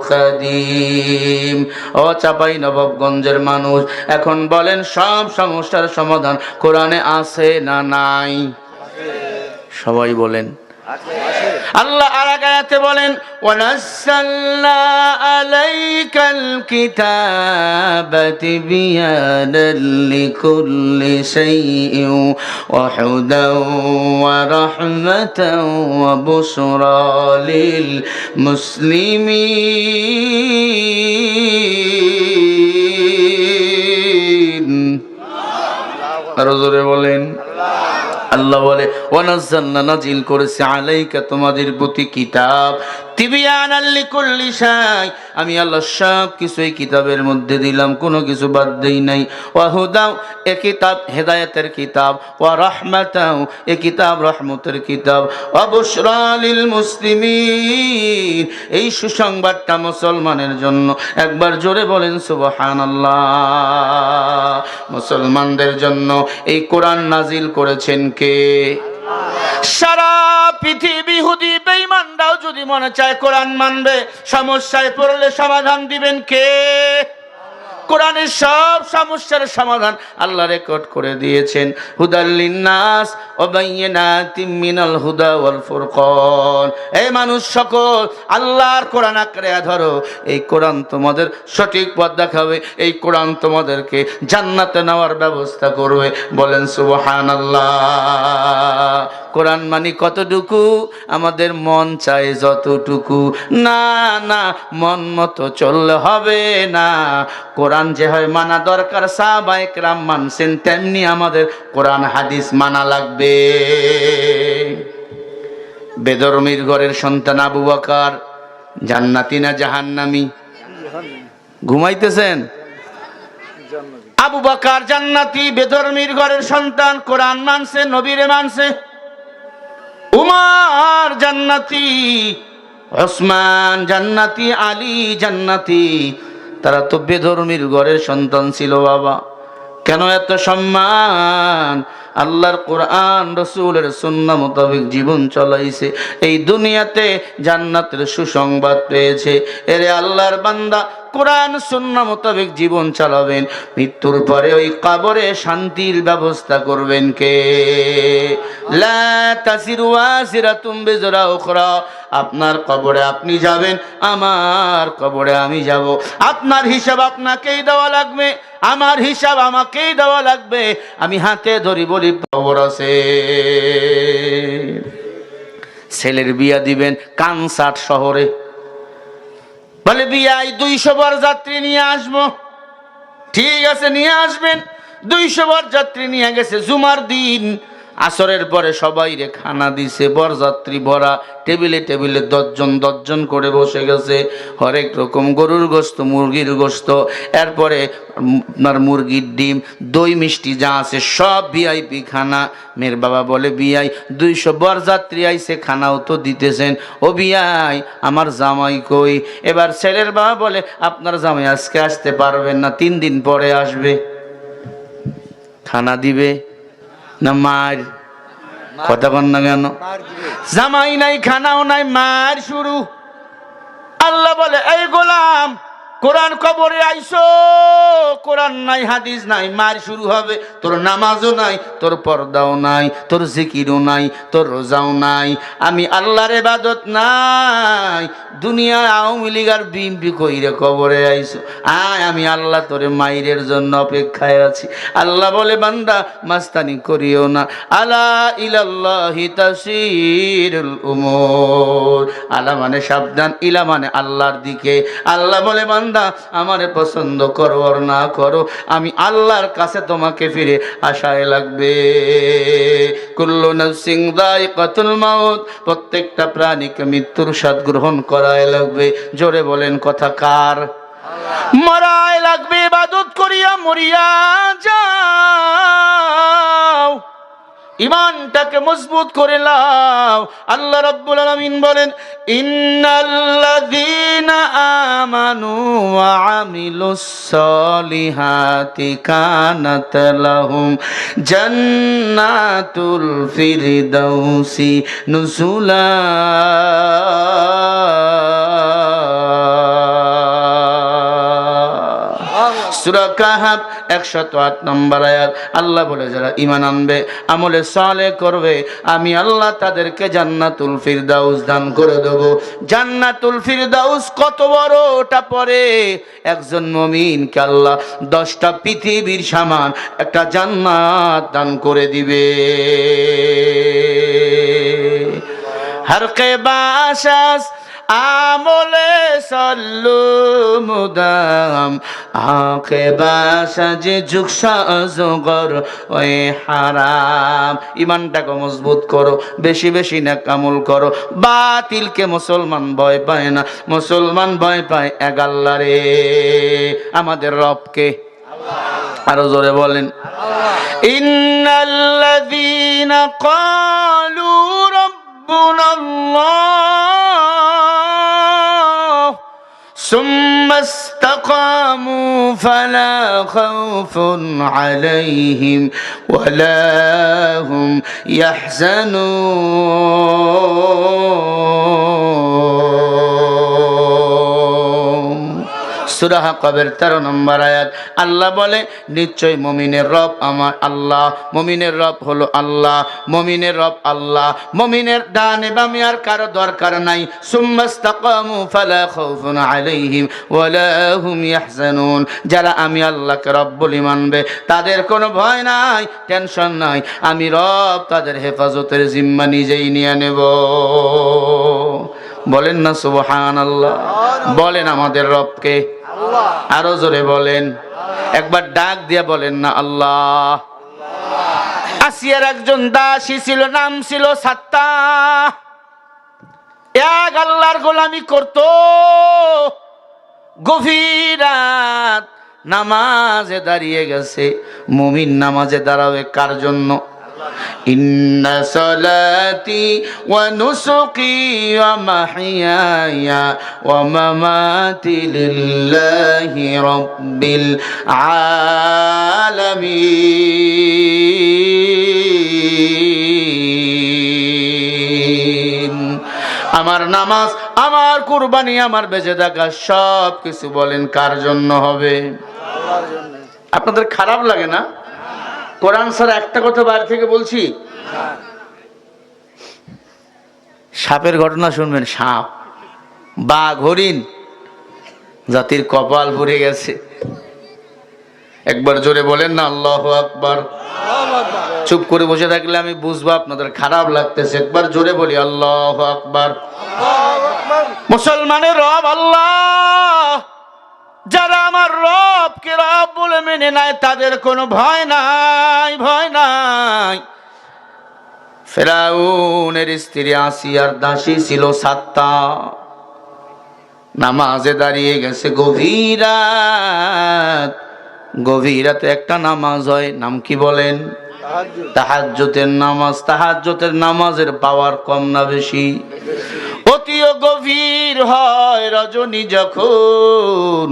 কাদিম। ও চাপাই নবাবগঞ্জের মানুষ, এখন বলেন সব সমস্যার সমাধান কোরআনে আছে না নাই? সবাই বলেন আল্লাহ আর এক আয়াতে বলেন, ওয়ানাজ্জালনা আলাইকাল কিতাবা তিবয়ানাল লিকুল্লি শাইইন ওয়া হুদান ওয়া রাহমাতান ওয়া বুশরা লিল মুসলিমিন। আরো জোরে বলেন। আল্লাহ বলে, ওয়ানাজ্জালনা, নাজিল করেছে, আলাইকা, তোমাদের প্রতি, কিতাব, তিবয়ানাল লিকুল্লি শাই, আমি আল্লাহ সব কিছু এই কিতাবের মধ্যে দিলাম, কোনো কিছু বাদ দেই নাই। ওয়া হুদাও, এ কিতাব হেদায়েতের কিতাব, ওয়া রাহমাতাও, এ কিতাব রহমতের কিতাব, ওয়া বুশরা লিল মুসলিমিন, এই সুসংবাদটা মুসলমানের জন্য। একবার জোরে বলেন সুবহানাল্লাহ। মুসলমানদের জন্য এই কোরআন নাজিল করেছেন কে? সারা পৃথিবী ইহুদি বেঈমানরাও যদি মনে চায় কোরআন মানবে, সমস্যায় পড়লে সমাধান দিবেন কে? কোরআনের সব সমস্যার সমাধান আল্লাহ রেকর্ড করে দিয়েছেন। হুদাল লিন্নাস ওয়া বাইয়িনাতিম মিনাল হুদা ওয়াল ফুরকান। এই মানুষ সকল, আল্লাহর কোরআন আঁকড়ে ধরো, এই কোরআন তোমাদের সঠিক পথ দেখাবে, এই কোরআন তোমাদেরকে জান্নাতে নেওয়ার ব্যবস্থা করবে। বলেন সুবহানাল্লাহ। কোরআন মানে কতটুকু? আমাদের মন চায় যতটুকু। না না, মন মতো চললে হবে না। কোরআন যে হয় মানা দরকার, সাহাবায়ে কেরাম মানছেন, তেমনি আমাদের কোরআন হাদিস মানা লাগবে। বেদরমির ঘরের সন্তান আবু বকর জান্নাতি না জাহান্নামী? ঘুমাইতেছেন? আবু বকর জান্নাতি, বেদরমির ঘরের সন্তান, কোরআন মানছে, নবীরে মানছে। উমর জান্নাতি, ওসমান জান্নাতি, আলী জান্নাতি। তারা তো বেধর্মীর ঘরের সন্তান ছিল বাবা। কেন এত সম্মান? আল্লাহর কোরআন রাসূলের সুন্নাহ মোতাবেক জীবন চলাইছে, এই দুনিয়াতে জান্নাতের সুসংবাদ পেয়েছে। এরে আল্লাহর বান্দা, কোরআন সুন্নাহ মোতাবেক জীবন চালাবেন, মৃত্যুর পরে ওই কবরে শান্তির ব্যবস্থা করবেন কে? লা তাসিরু ওয়াসিরাতুম বিজরা উখরা। আপনার কবরে আপনি যাবেন, আমার কবরে আমি যাব। আপনার হিসাব আপনাকেই দেওয়া লাগবে, আমার হিসাব আমাকেই দেওয়া লাগবে। আমি হাতে ধরি বলি, কবর আছে। ছেলের বিয়া দিবেন কানসাট শহরে, বলে বিয়ায় 200 বর যাত্রী নিয়ে আসবো। ঠিক আছে, নিয়ে আসবেন। 200 বর যাত্রী নিয়ে গেছে। জুমার দিন আসরের পরে সবাই রে খানা দিছে, বরযাত্রী ভরা, টেবিলে টেবিলে 10 জন করে বসে গেছে। হরেক রকম গরুর গোস্ত, মুরগির গোস্ত, এরপরে আপনার মুরগির ডিম, দই মিষ্টি যা আছে সব ভিআইপি খানা। মেয়ের বাবা বলে, বিয়াই 200 বরযাত্রী আইছে, খানাও তো দিতেছেন, ও বিয়াই আমার জামাই কই? এবার ছেলের বাবা বলে, আপনার জামাই আজকে আসতে পারবেন না, 3 দিন পরে আসবে। খানা দিবে না মার? কথা বল না কেন? জামাই নাই, খানাও নাই, মার শুরু। আল্লাহ বলে, এই গোলাম, কোরআন কবরে আইসো, কোরআন নাই, হাদিস নাই, মার শুরু হবে। তোর নামাজও নাই, তোর পর্দাও নাই, তোর জিকিরও নাই, তোর রোজাও নাই, আমি আল্লাহর ইবাদত নাই, দুনিয়া আওয়ামী লীগ আর বিএনপি কইরে কবরে আইসো, আয় আমি আল্লাহ তোরে মাইরের জন্য অপেক্ষায় আছি। আল্লাহ বলে, বান্দা মাস্তানি করিও না, আলা ইলাল্লাহি তাসিরুল উমুর। আলা মানে সাবধান, ইলা মানে আল্লাহর দিকে। আল্লাহ বলে, বান্দা বান্দা আমারে পছন্দ করো আর না করো, আমি আল্লাহর কাছে তোমাকে ফিরে আসায় লাগবে। কুল্লু নাফসিন যায়িকাতুল মাউত, প্রত্যেকটা প্রাণীকে মৃত্যুর স্বাদ গ্রহণ করায় লাগবে। জোরে বলেন কথা কার? মরায় লাগবে। ইবাদত করিয়া মরিয়া যাও, ইমানটাকে মজবুত করে নাও। আল্লাহ রাব্বুল আলামিন বলেন, ইন্নাল্লাযীনা আমানু ওয়া আমিলুস সলিহাতি কানাত লাহুম জান্নাতুল ফিরদাউসি নুজুলা। সূরা কাহফ 108 নম্বর আয়াত। আল্লাহ বলে, যারা ঈমান আনবে, আমলে সালেহ করবে, আমি আল্লাহ তাদেরকে জান্নাতুল ফিরদাউস দান করে দেব। জান্নাতুল ফিরদাউস কত বড় ওটা পরে একজন মুমিনকে আল্লাহ 10টা পৃথিবীর সমান একটা জান্নাত দান করে দিবে। হর কে বাসাস আমলে সল্লু মুদাম, আকে বাসা যে যুগসা অজগর ওই হারাম। ইমানটাকে মজবুত করো, বেশি বেশি নেক আমল করো। বাতিলকে মুসলমান ভয় পায় না, মুসলমান ভয় পায় এক আল্লাহরে, আমাদের রবকে। আরো জোরে বলেন, ইন্নাল্লাযীনা ক্বালু রাব্বুনাল্লাহ সুম্মা ইসতাকামু ফালা খাউফুন আলাইহিম ওয়ালা হুম ইয়াহজানুন। সূরা হাক্কাবের 13 নম্বর আয়াত। আল্লাহ বলে, নিশ্চয় মুমিনের রব আমার আল্লাহ। মুমিনের রব হলো আল্লাহ, মুমিনের রব আল্লাহ। মুমিনের ডানে বামে আর কারো দরকার নাই। সুম্মাস্তাকামু ফালা খাউফুন আলাইহিম ওয়ালা হুম ইয়াহজানুন। যারা আমি আল্লাহকে রব বলে মানবে, তাদের কোনো ভয় নাই, টেনশন নাই। আমি রব তাদের হেফাজতের জিম্মা নিজেই নিয়ে নেব। বলেন না সুবহানাল্লাহ। বলেন আমাদের রবকে। আরো জোরে বলেন, একবার ডাক দিয়ে বলেন না আল্লাহ। আসিয়ার একজন দাসী ছিল, নাম ছিল সাত্তা। এক আল্লাহর গোলামি করত। গভীর রাত নামাজে দাঁড়িয়ে গেছে। মুমিন নামাজে দাঁড়াবে কার জন্য? ইন্না সালাতি ওয়া নুসুকি ওয়া মাহইয়ায়া ওয়া মামাতি লিল্লাহি রাব্বিল আলামিন। আমার নামাজ, আমার কুরবানি, আমার বেঁচে থাকা সব কিছু বলেন কার জন্য হবে? আল্লাহর জন্য। আপনাদের খারাপ লাগে না? কোরআন ছাড়া একটা কথা বাইরে থেকে বলছি। সাপের ঘটনা শুনবেন। সাপ, বাঘ, হরিণ, জাতির কপাল ভরে গেছে। একবার জোরে বলেন না আল্লাহু আকবার। চুপ করে বসে থাকলে আমি বুঝবো আপনাদের খারাপ লাগতেছে। একবার জোরে বলি আল্লাহু আকবার। মুসলমানের রব আল্লাহ। যারা আমার রবকে রব বলে মেনে নেয়, তাদের কোনো ভয় নাই, ভয় নাই। ফেরাউনের স্ত্রী আসিয়ার দাসী ছিল সাত্তা। নামাজে দাঁড়িয়ে গেছে গভীর রাত। গভীর রাতে একটা নামাজ হয়, নাম কি বলেন? তাহাজ্জুদের নামাজ। তাহাজ্জুদের নামাজের পাওয়ার কম না বেশি? অতিও গভীর হয় রজনী যখন,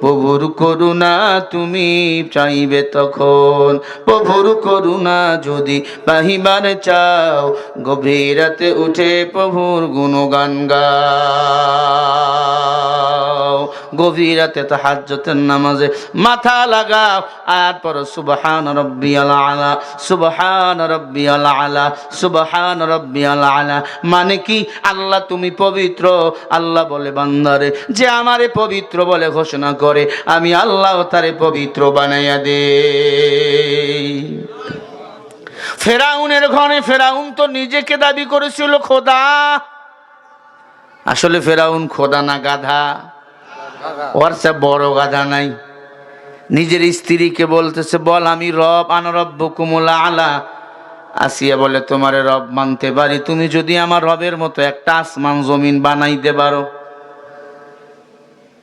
প্রভুর করুণা তুমি চাইবে তখন। প্রভুর করুণা যদি পাহিবার চাও, গভীর রাতে উঠে প্রভুর গুণগান গাও। গভীর রাতে তাহাজ্জুদের নামাজে মাথা লাগাও, আয়াত পড়ো সুবহান রাব্বিয়াল আলা, সুবহান রাব্বিয়াল আলা, সুবহান রাব্বিয়াল আলা। মানে কি? আল্লাহ তুমি পবিত্র। আল্লাহ বলে বান্দারে যে আমারে পবিত্র বলে ঘোষণা করে, আমি আল্লাহ তারে পবিত্র বানাইয়া দে। ফেরাউনের ঘরে, ফেরাউন তো নিজেকে দাবি করেছিল খোদা। আসলে ফেরাউন খোদা না গাধা? ওর সে বড় গাধা নাই। নিজের স্ত্রীকে বলতেছে, বল আমি রব, আনা রব্বুকুমুল আলা। আসিয়া বলে, তোমারে রব মানতে পারি, তুমি যদি আমার রবের মতো একটা আসমান জমিন বানাইতে পারো।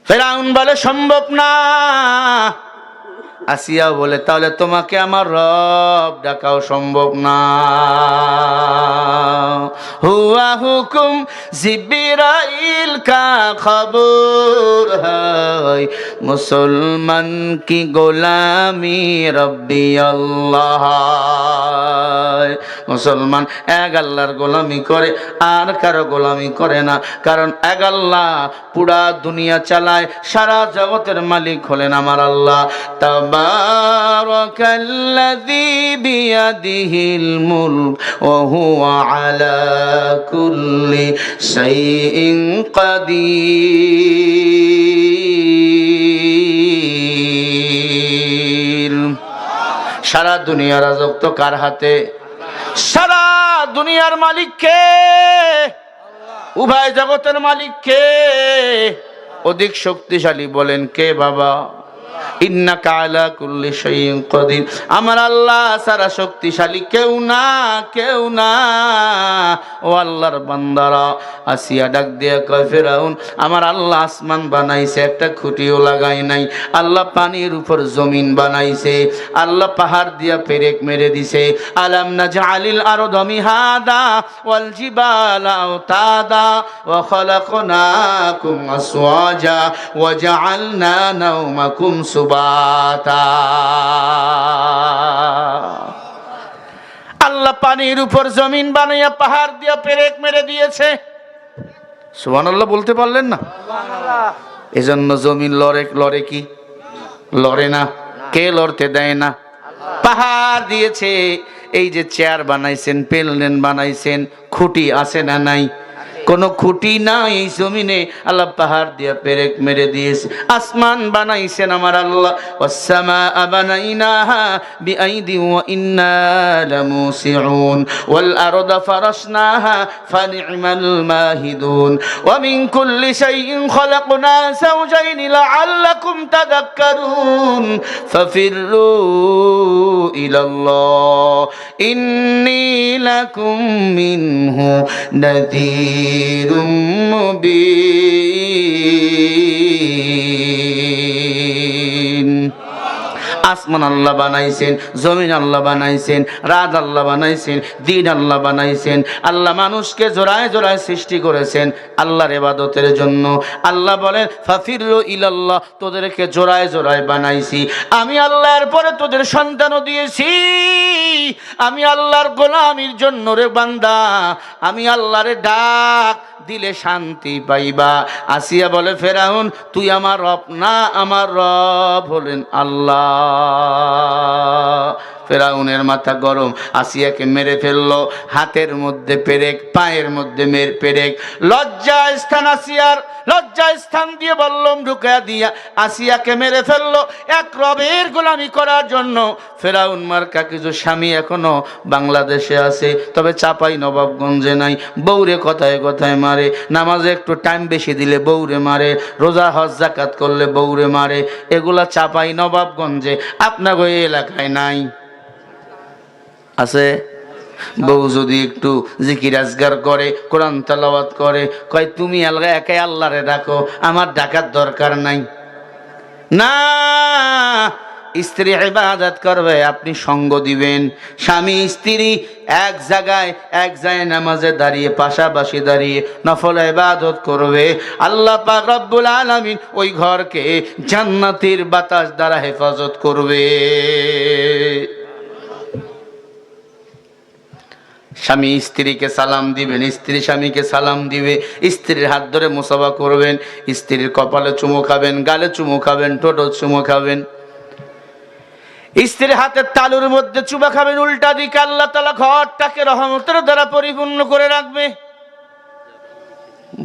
ফেরাউন বলে, সম্ভব না। আসিয়াও বলে, তাহলে তোমাকে আমার রব ডাকাও সম্ভব না। হুয়া হুকুম জিবরাইল কা খবর হয়, মুসলমান কি গোলামি রব্বি আল্লাহ। মুসলমান এক আল্লাহর গোলামি করে, আর কারো গোলামি করে না। কারণ এক আল্লাহ পুরা দুনিয়া চালায়, সারা জগতের মালিক হলেন আমার আল্লাহ। তাবারাকাল্লাযী বিয়াদিহিল মুলক ওয়া হুয়া আলা কুল্লি শাইইন কাদির। সারা দুনিয়ার রাজত্ব কার হাতে? সারা দুনিয়ার মালিক কে? উভয় জগতের মালিক কে? অধিক শক্তিশালী বলেন কে বাবা? ইন্নাকা আলা কুল্লি শাইইন কাদির। আমার আল্লাহ সারা শক্তিশালী কেউ না, কেউ না। ও আল্লাহর বান্দারা, আসিয়া ডাক দিয়া কয়, ফেরাউন আমার আল্লাহ আসমান বানাইছে, একটা খুঁটিও লাগাই নাই। আল্লাহ পানির উপর জমিন বানাইছে, আল্লাহ পাহাড় দিয়া পেরেক মেরে দিছে। আলাম নাজআলিল আরদা মিহাদা ওয়াল জিবালা আওতাদা ওয়া খালাকনাকুম আসওয়াজা ওয়া জাআলনা নাওমাকুম সুবাতা। আল্লাহ পানির উপর জমিন বানাইয়া পাহাড় দিয়া পেরেক মেরে দিয়েছে। সুবহানাল্লাহ বলতে পারলেন না? এজন্য জমিন লড়ে কি? লড়ে না। কে লড়তে দেয় না? পাহাড় দিয়েছে। এই যে চেয়ার বানাইছেন, প্লেন বানাইছেন, খুঁটি আছে না নাই? কোনো খুঁটি নাই এই জমিনে, আল্লাহ পাহাড় দিয়া পেরেক মেরে দিয়েছে। আসমান বানাইছেন আমার আল্লাহ, ওয়াস-সামাআ বানাইনাহা বিআইদি ওয়া ইন্না লামুসিউন ওয়াল আরদা ফারাশনাহা ফানি'মাল মাহিদুন ওয়া মিন কুল্লি শাইইন খালাকনা যাওজাইন লাআল্লাকুম তাযাক্কারুন ফাফিররু ইলাল্লাহ ইন্নী লাকুম মিনহু নাযীরুম মুবিন। আসমান আল্লাহ বানাইছেন, জমিন আল্লাহ বানাইছেন, রাত আল্লাহ বানাইছেন, দিন আল্লাহ বানাইছেন। আল্লাহ মানুষকে জোড়ায় জোড়ায় সৃষ্টি করেছেন আল্লাহর ইবাদতের জন্য। আল্লাহ বলেন, ফাফিরু ইলাল্লাহ, তোদেরকে জোড়ায় জোড়ায় বানাইছি। আমি আল্লাহর পরে তোদের সন্তানও দিয়েছি। আমি আল্লাহর গোলামির জন্য রে বান্দা, আমি আল্লাহরে ডাক দিলে শান্তি পাইবা। আসিয়া বলে, ফেরাউন তুই আমার রব না, আমার রব হলেন আল্লাহ। ফেরাউনের মাথা গরম, আসিয়াকে মেরে ফেললো। হাতের মধ্যে পেরেক, পায়ের মধ্যে পেরেক। লজ্জা স্থান আসিয়ার, লজ্জা স্থান দিয়ে বললম ঢুকা দিয়া আসিয়াকে মেরে ফেললো এক রবের গোলামি করার জন্য। ফেরাউন মার্কা কিছু স্বামী এখনো বাংলাদেশে আছে, তবে চাপাই নবাবগঞ্জে নাই। বউরে কথায় কথায় মারে, নামাজে একটু টাইম বেশি দিলে বউরে মারে, রোজা হজ যাকাত করলে বউরে মারে। এগুলা চাপাই নবাবগঞ্জে, আপনার ওই এলাকায় নাই? আছে? বউ যদি একটু জিকির আজগার করে, কোরআন তেলাওয়াত করে, কয় তুমি একাই আল্লাহরে ডাকো, আমার ডাকার দরকার নাই। না, স্ত্রী ইবাদত করবে, আপনি সঙ্গ দিবেন। স্বামী স্ত্রী এক জায়গায় নামাজে দাঁড়িয়ে, পাশাপাশি দাঁড়িয়ে নফল ইবাদত করবে। আল্লাহ পাক রব্বুল আলামিন ওই ঘরকে জান্নাতের বাতাস দ্বারা হেফাজত করবে। স্বামী স্ত্রীকে সালাম দিবেন, স্ত্রী স্বামীকে সালাম দিবে, স্ত্রীর হাত ধরে মুসাফা করবেন, স্ত্রীর কপালে চুমু খাবেন, গালে চুমু খাবেন, ঠোঁটে চুমু খাবেন, স্ত্রীর হাতের তালুর মধ্যে চুমা খাবেন। উল্টা দিকে আল্লাহ তাআলা ঘরটাকে রহমতের দ্বারা পরিপূর্ণ করে রাখবে।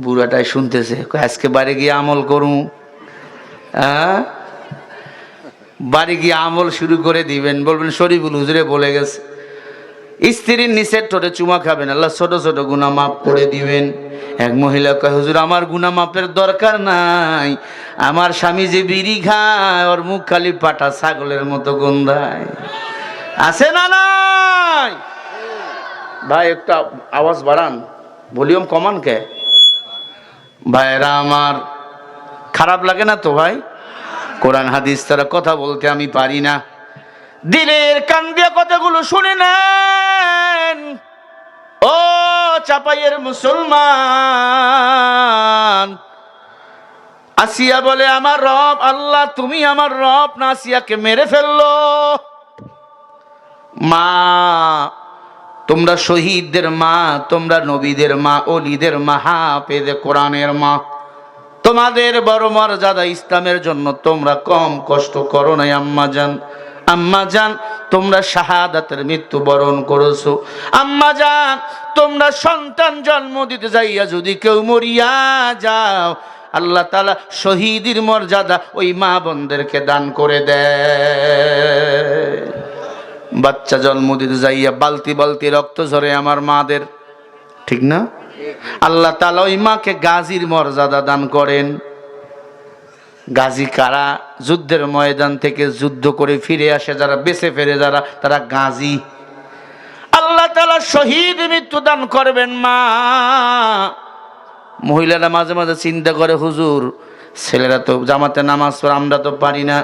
বুড়াটাই শুনতেছে, আজকে বাড়ি গিয়ে আমল করুন। বাড়ি গিয়ে আমল শুরু করে দিবেন, বলবেন শরীফুল হুজুরে বলে গেছে। স্ত্রীর নিচের ঠোঁটে চুমা খাবেন, আল্লাহ ছোট ছোট গুনাহ মাফ করে দিবেন। এক মহিলা কয়, হুজুর আমার গুনাহ মাপের দরকার নাই, আমার স্বামী যে বিড়ি খায় ওর মুখ খালি পাটা ছাগলের মতো গন্ধায়। আছে না নাই? ভাই একটু আওয়াজ বাড়ান, ভলিউম কমান কে ভাইরা আমার। খারাপ লাগে না তো ভাই? কোরআন হাদিস ছাড়া কথা বলতে আমি পারি না। দিলের কান দিয়ে কথাগুলো শুনে নেন ও চাপাইয়ের মুসলমান। আসিয়া বলে, আমার রব আল্লাহ, তুমি আমার রব না আসিয়াকে মেরে ফেললো। মা, তোমরা শহীদদের মা, তোমরা নবীদের মা, ওলিদের মা, হাফেজে কোরআনের মা, তোমাদের বড় মর্যাদা ইসলামের জন্য তোমরা কম কষ্ট করো নাই আম্মা জান। আম্মা জান, তোমরা শাহাদাতের মৃত্যু বরণ করেছো। আম্মা জান, তোমরা সন্তান জন্ম দিতে যাইয়া যদি কেউ মরিয়া যাও, আল্লাহ তাআলা শহীদের মর্যাদা ওই মা বোনদেরকে দান করে দেয়। বাচ্চা জন্ম দিতে যাইয়া বালতি বালতি রক্ত ঝরে আমার মাদের, ঠিক না? আল্লাহ তাআলা ওই মাকে গাজীর মর্যাদা দান করেন। গাজী কারা? যুদ্ধের ময়দান থেকে যুদ্ধ করে ফিরে আসে যারা, বেঁচে ফেরে যারা, তারা গাজী। আল্লাহ তাআলা শহীদ মৃত্যু দান করবেন মা। মহিলারা মাঝে মাঝে চিন্তা করে, হুজুর ছেলেরা তো জামাতে নামাজ পড়ে, আমরা তো পারি না।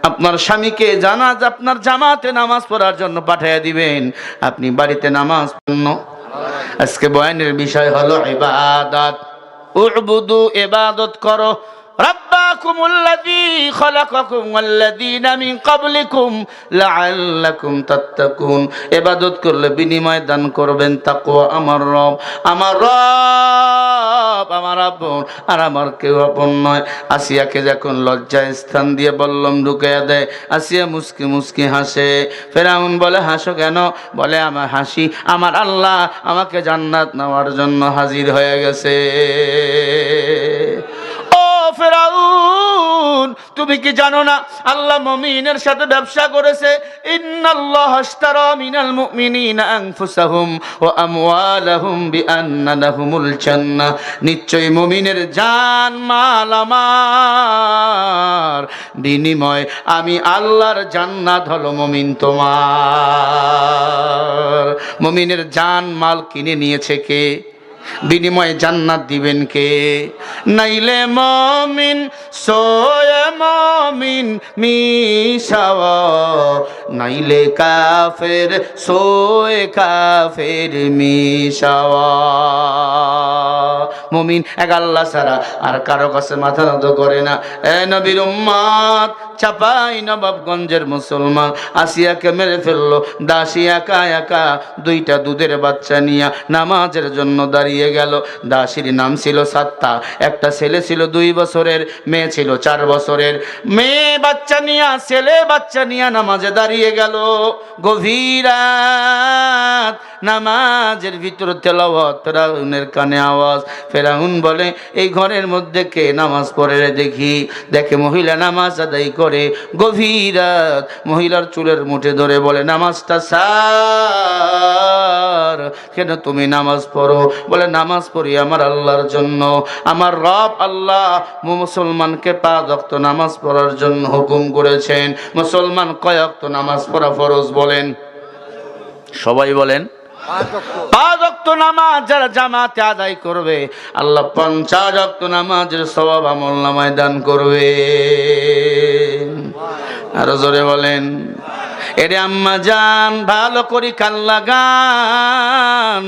আপনার স্বামীকে জানাজ আপনার জামাতে নামাজ পড়ার জন্য পাঠিয়ে দিবেন, আপনি বাড়িতে নামাজ পড়ুন। আজকে বয়ানের বিষয় হলো ইবাদত। উবুদু, ইবাদত করো রাব্বাকুমুল্লাযী খালাকাকুম ওয়াল্লাযীনা মিন ক্বাবলিকুম লাআল্লাকুম তাত্তাকুন। ইবাদত করলে বিনিময় দান করবেন তাকওয়া। আমার রব, আমার রব আমার আপন, আর আমার কেউ আপন নয়। আসিয়াকে যখন লজ্জায় স্থান দিয়ে বললাম ঢুকাইয়া দেয়, আসিয়া মুস্কি মুস্কি হাসে। ফেরাউন বলে, হাসো কেন? বলে, আমার হাসি, আমার আল্লাহ আমাকে জান্নাত নেওয়ার জন্য হাজির হয়ে গেছে। ফেরাউন, তুমি কি জানো না আল্লাহ মুমিনের সাথে ব্যবসা করেছে? ইন্নাল্লাহ আশতারা মিনাল মুমিনিনা আনফুসাহুম ওয়া আমওয়ালাহুম বিআন্না লাহুমুল জান্নাহ। নিশ্চয়ই মুমিনের জান মাল আমার, বিনিময় আমি আল্লাহর জান্নাত হলো মুমিন তোমার। মুমিনের জান মাল কিনে নিয়েছে কে? বিনিময়ে জান্নাত দিবেন কে? নাইলে মমিন সোয়ে মমিন মিশাওয়া, নাইলে কাফের সোয়ে কাফের মিশাওয়া। মুমিন এক আল্লাহ ছাড়া আর কারো কাছে মাথা নত করে না। এ নবীর উম্মত, চাপাই নবাবগঞ্জের মুসলমান আসিয়াকে মেরে ফেললো। দাসী একা একা দুইটা দুধের বাচ্চা নিয়ে নামাজের জন্য দাঁড়িয়ে গেল। দাসীর নাম ছিল সাত্তা। একটা ছেলে ছিল 2 বছরের, মেয়ে ছিল 4 বছরের। মেয়ে বাচ্চা নিয়ে, ছেলে বাচ্চা নিয়ে নামাজে দাঁড়িয়ে গেল। গভীর রাত, নামাজের ভিতর তেলাওয়াত, ফেরাউনের কানে আওয়াজ। ফেরাউন বলে, এই ঘরের মধ্যে কে নামাজ পড়ে দেখি। দেখে মহিলা নামাজ আদায় করে। গভীর রাত, মহিলার চুলের মুঠে ধরে বলে, নামাজটা ছাড়। কেন তুমি নামাজ পড়ো? বলে, নামাজ পড়ি আমার আল্লাহর জন্য। আমার রব আল্লাহ মুসলমানকে 5 ওয়াক্ত নামাজ পড়ার জন্য হুকুম করেছেন। মুসলমান কয় ওয়াক্ত নামাজ পড়া ফরজ বলেন? সবাই বলেন। 5 ওয়াক্ত নামাজ যারা জামাতে আদায় করবে, আল্লাহ 50 ওয়াক্ত নামাজের সওয়াব আমলনামায় দান করবে। আরো জোরে বলেন। এরে আম্মা জান, ভালো করি কান লাগান।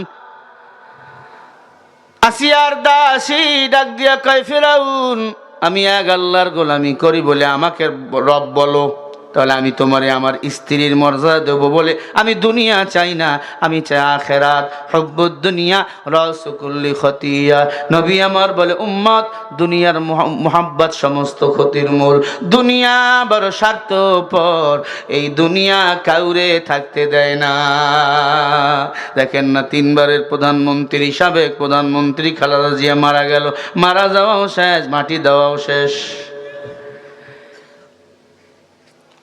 আসিয়ার দাসী ডাক দিয়া কয়, ফেরাউন, আমি এক আল্লাহর গোলামি করি বলে আমাকে রব বলো, তাহলে আমি তোমারে আমার স্ত্রীর মর্যাদা দেবো বলে আমি দুনিয়া চাই না, আমি চাই আখেরাত। হুব্বুদ দুনিয়া রাসু কুল্লি খতিয়া। নবী আমার বলে, উম্মত, দুনিয়ার মুহাব্বত সমস্ত ক্ষতির মূল। দুনিয়া বড় স্বার্থপর, এই দুনিয়া কাউরে থাকতে দেয় না। দেখেন না, 3 বারের প্রধানমন্ত্রী, সাবেক প্রধানমন্ত্রী খালেদা জিয়া মারা গেল। মারা যাওয়াও শেষ, মাটি দেওয়াও শেষ।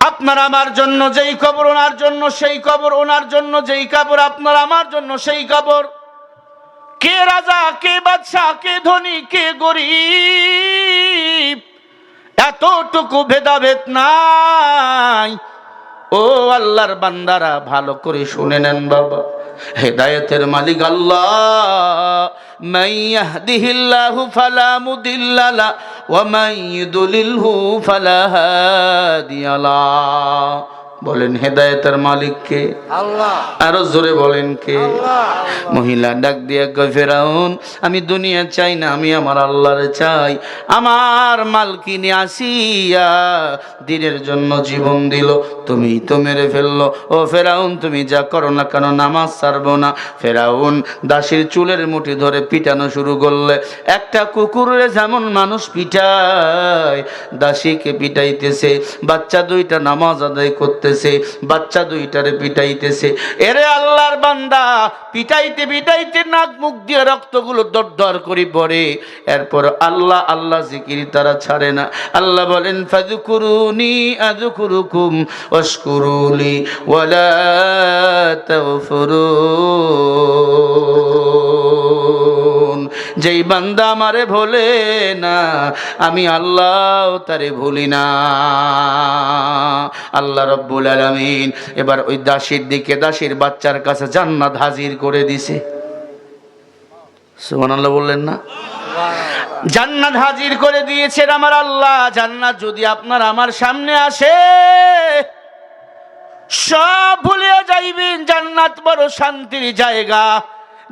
আপনার আমার জন্য যেই কবর, ওনার জন্য সেই কবর। ওনার জন্য যেই কবর, আপনার আমার জন্য সেই কবর। কে রাজা, কে বাদশাহ, কে ধনী, কে গরিব, এতটুকু ভেদাভেদ নাই। ও আল্লাহর বান্দারা, ভালো করে শুনে নেন বাবা, হেদায়েতের মালিক আল্লাহ। মান ইয়াহদিহিল্লাহু ফালা মুদিল্লা লা ওয়া মান ইউদ্লিলহু ফালা হাদিয়া লা। বলেন হেদায়েতের মালিক কে? আল্লাহ। আরো জোরে বলেন কে? আল্লাহ। মহিলা ডাক দিয়ে কয়, ফেরাউন, আমি দুনিয়া চাই না, আমি আমার আল্লাহর চাই। আমার মালকিনি আসিয়া দিনের জন্য জীবন দিল, তুমি তো মেরে ফেললো। ও ফেরাউন, তুমি যা করো না কেন, নামাজ ছাড়বো না। ফেরাউন দাসীর চুলের মুঠি ধরে পিটানো শুরু করলে, একটা কুকুরে যেমন মানুষ পিটায়, দাসীকে পিটাইতেছে। বাচ্চা দুইটা নামাজ আদায় করতেছে, বাচ্চা দুইটারে পিটাইতেছে। এরে আল্লাহর বান্দা, পিটাইতে পিটাইতে নাক মুখ দিয়ে রক্তগুলো দরদর করে পড়ে। এরপর আল্লাহ আল্লাহ জিকির তারা ছাড়ে না। আল্লাহ বলেন, ফাযকুরুনি আযকুরুকুম ওয়াশকুরুলি ওয়ালা তাগফিরুন। যেই বান্দা আমারে ভোলে না, আমি আল্লাহ তারে ভুলি না। আল্লাহ রাব্বুল আলামিন এবার ওই দাসীর দিকে, দাসীর বাচ্চার কাছে জান্নাত হাজির করে দিছে। সুবহানাল্লাহ বললেন না? জান্নাত হাজির করে দিয়েছেন আমার আল্লাহ। জান্নাত যদি আপনার আমার সামনে আসে, সব ভুলে যাইবেন। জান্নাত বড় শান্তির জায়গা।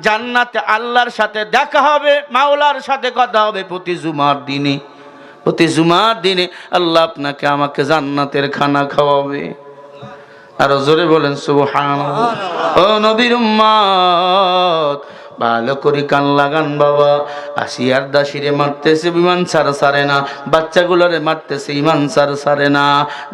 জান্নাতে আল্লাহর সাথে দেখা হবে, মাওলার সাথে কথা হবে প্রতি জুমার দিনে। প্রতি জুমার দিনে আল্লাহ আপনাকে আমাকে জান্নাতের খানা খাওয়াবে। আরো জোরে বলেন সুবহানাল্লাহ। ও নবীর উম্মত, ভালো করে কান লাগান বাবা। আসিয়ার দাসীরে মারতেছে, বিমান সারে না। বাচ্চাগুলোরে মারতেছে, ইমান সারে না।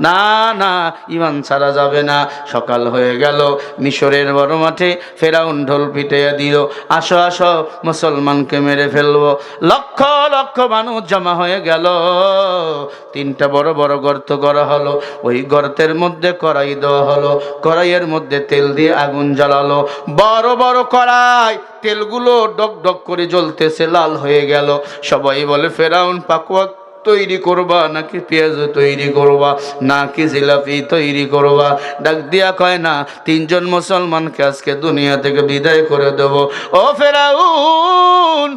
না না, ইমান ছাড়া যাবে না। সকাল হয়ে গেল, মিশরের বড় মাঠে ফেরাউন ঢোল পিটাইয়া দিল, আসো আসো মুসলমানকে মেরে ফেলবো। লক্ষ লক্ষ মানুষ জমা হয়ে গেল। তিনটা বড় বড় গর্ত করা হলো। ওই গর্তের মধ্যে কড়াই দেওয়া হলো। কড়াইয়ের মধ্যে তেল দিয়ে আগুন জ্বালালো। বড় বড় কড়াই, তেলগুলো ডক ডক করে জ্বলতেছে, লাল হয়ে গেল। সবাই বলে, ফেরাউন পাকোয়া তৈরি করবা নাকি পেঁয়াজ তৈরি করবা নাকি জিলাপি তৈরি করবা? ডাক দিয়া কয়, না, তিনজন মুসলমানকে আজকে দুনিয়া থেকে বিদায় করে দেব। ও ফেরাউন,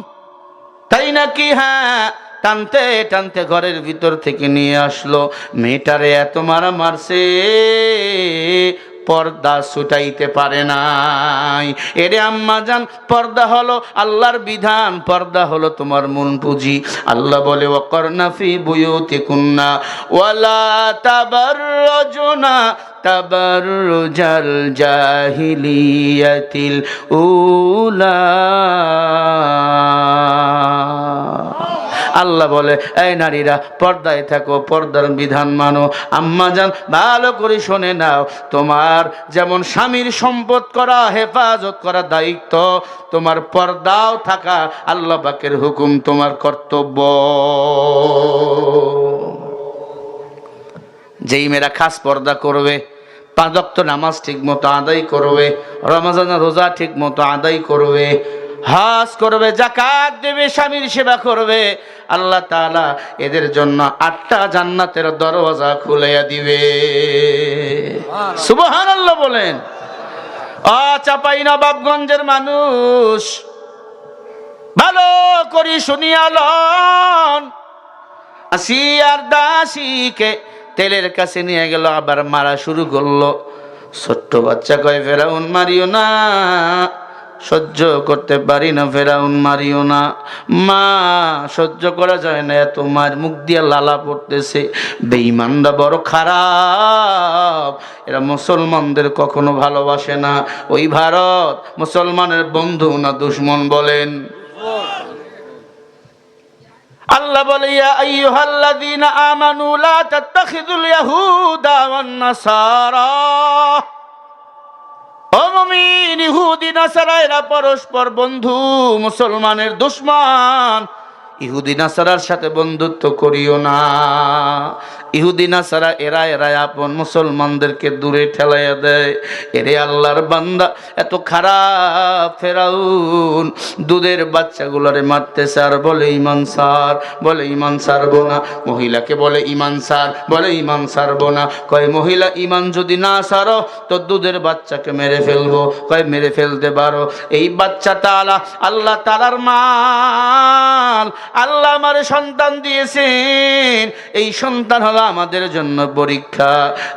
তাই নাকি? হ্যাঁ। টানতে টানতে ঘরের ভিতর থেকে নিয়ে আসলো। মেয়েটারে এত মারা মারছে, পর্দা ছুটাইতে পারে নাই। এরে আম্মা জান, পর্দা হলো আল্লাহর বিধান, পর্দা হলো তোমার মন পুঁজি। আল্লাহ বলে, ওয়াকরনা ফি বুয়ুতিকুন্না ওয়ালা তাবাররুজনা তাবাররুজাল জাহিলিয়াতিল উলা। আল্লাহ বলে, এই নারীরা পর্দায় থাকো, পর্দার বিধান মানো। আম্মা জান, ভালো করে শুনে নাও, তোমার যেমন স্বামীর সম্পদ করা, হেফাজত করা দায়িত্ব, তোমার পর্দাও থাকা আল্লাহ পাকের হুকুম, তোমার কর্তব্য। যেই মেয়েরা খাস পর্দা করবে, 5 ওয়াক্ত নামাজ ঠিক মতো আদায় করবে, রমজানের রোজা ঠিক মতো আদায় করবে, হজ করবে, যাকাত দেবে, স্বামীর সেবা করবে, আল্লাহ তাআলা এদের জন্য 8টা জান্নাতের দরওয়াজা খুলে দিবে। সুবহানাল্লাহ বলেন। চাঁপাইনবাবগঞ্জের মানুষ, ভালো করে শুনিয়া লন। আসিয়ার দাসীকে তেলের কাছে নিয়ে গেল, আবার মারা শুরু করলো। ছোট্ট বাচ্চা কয়, ফেরাউন মারিও না, সহ্য করতে পারি না, ফেরাউন মারিও না। মা, সহ্য করা যায় না, এত মার, মুখ দিয়ে লালা পড়তেছে। বেঈমানরা বড় খারাপ, এরা মুসলমানদের কখনো ভালোবাসে না। ওই ভারত মুসলমানের বন্ধু না দুশমন বলেন? আল্লাহ বলে, ইয়া আইয়ুহাল্লাযীনা আমানু লা তাত্তাখিযুল ইয়াহুদা ওয়ান নাসারা। ও মুমিন, ইহুদি নাসারা এরা পরস্পর বন্ধু, মুসলমানের দুশমন। ইহুদি নাসারার সাথে বন্ধুত্ব করিও না। ইহুদি নাসারা এরা আপন মুসলমানদেরকে দূরে ঠেলাইয়া দেয়। এরে আল্লাহর বান্দা, এত খারাপ ফেরাউন দুধের বাচ্চাগুলোরে মারতেছে আর বলে ঈমান সার, বলে ঈমান ছাড়বো না। মহিলাকে বলে ঈমান সার, বলে ঈমান ছাড়বো না। কয় মহিলা ঈমান যদি না ছাড়ো তো দুধের বাচ্চাকে মেরে ফেলবো। কয় মেরে ফেলতে পারো। এই বাচ্চাটা আল্লাহ তাআলার মাল, আল্লাহ আমারে সন্তান দিয়েছেন, এই সন্তান হলো আমাদের জন্য পরীক্ষা।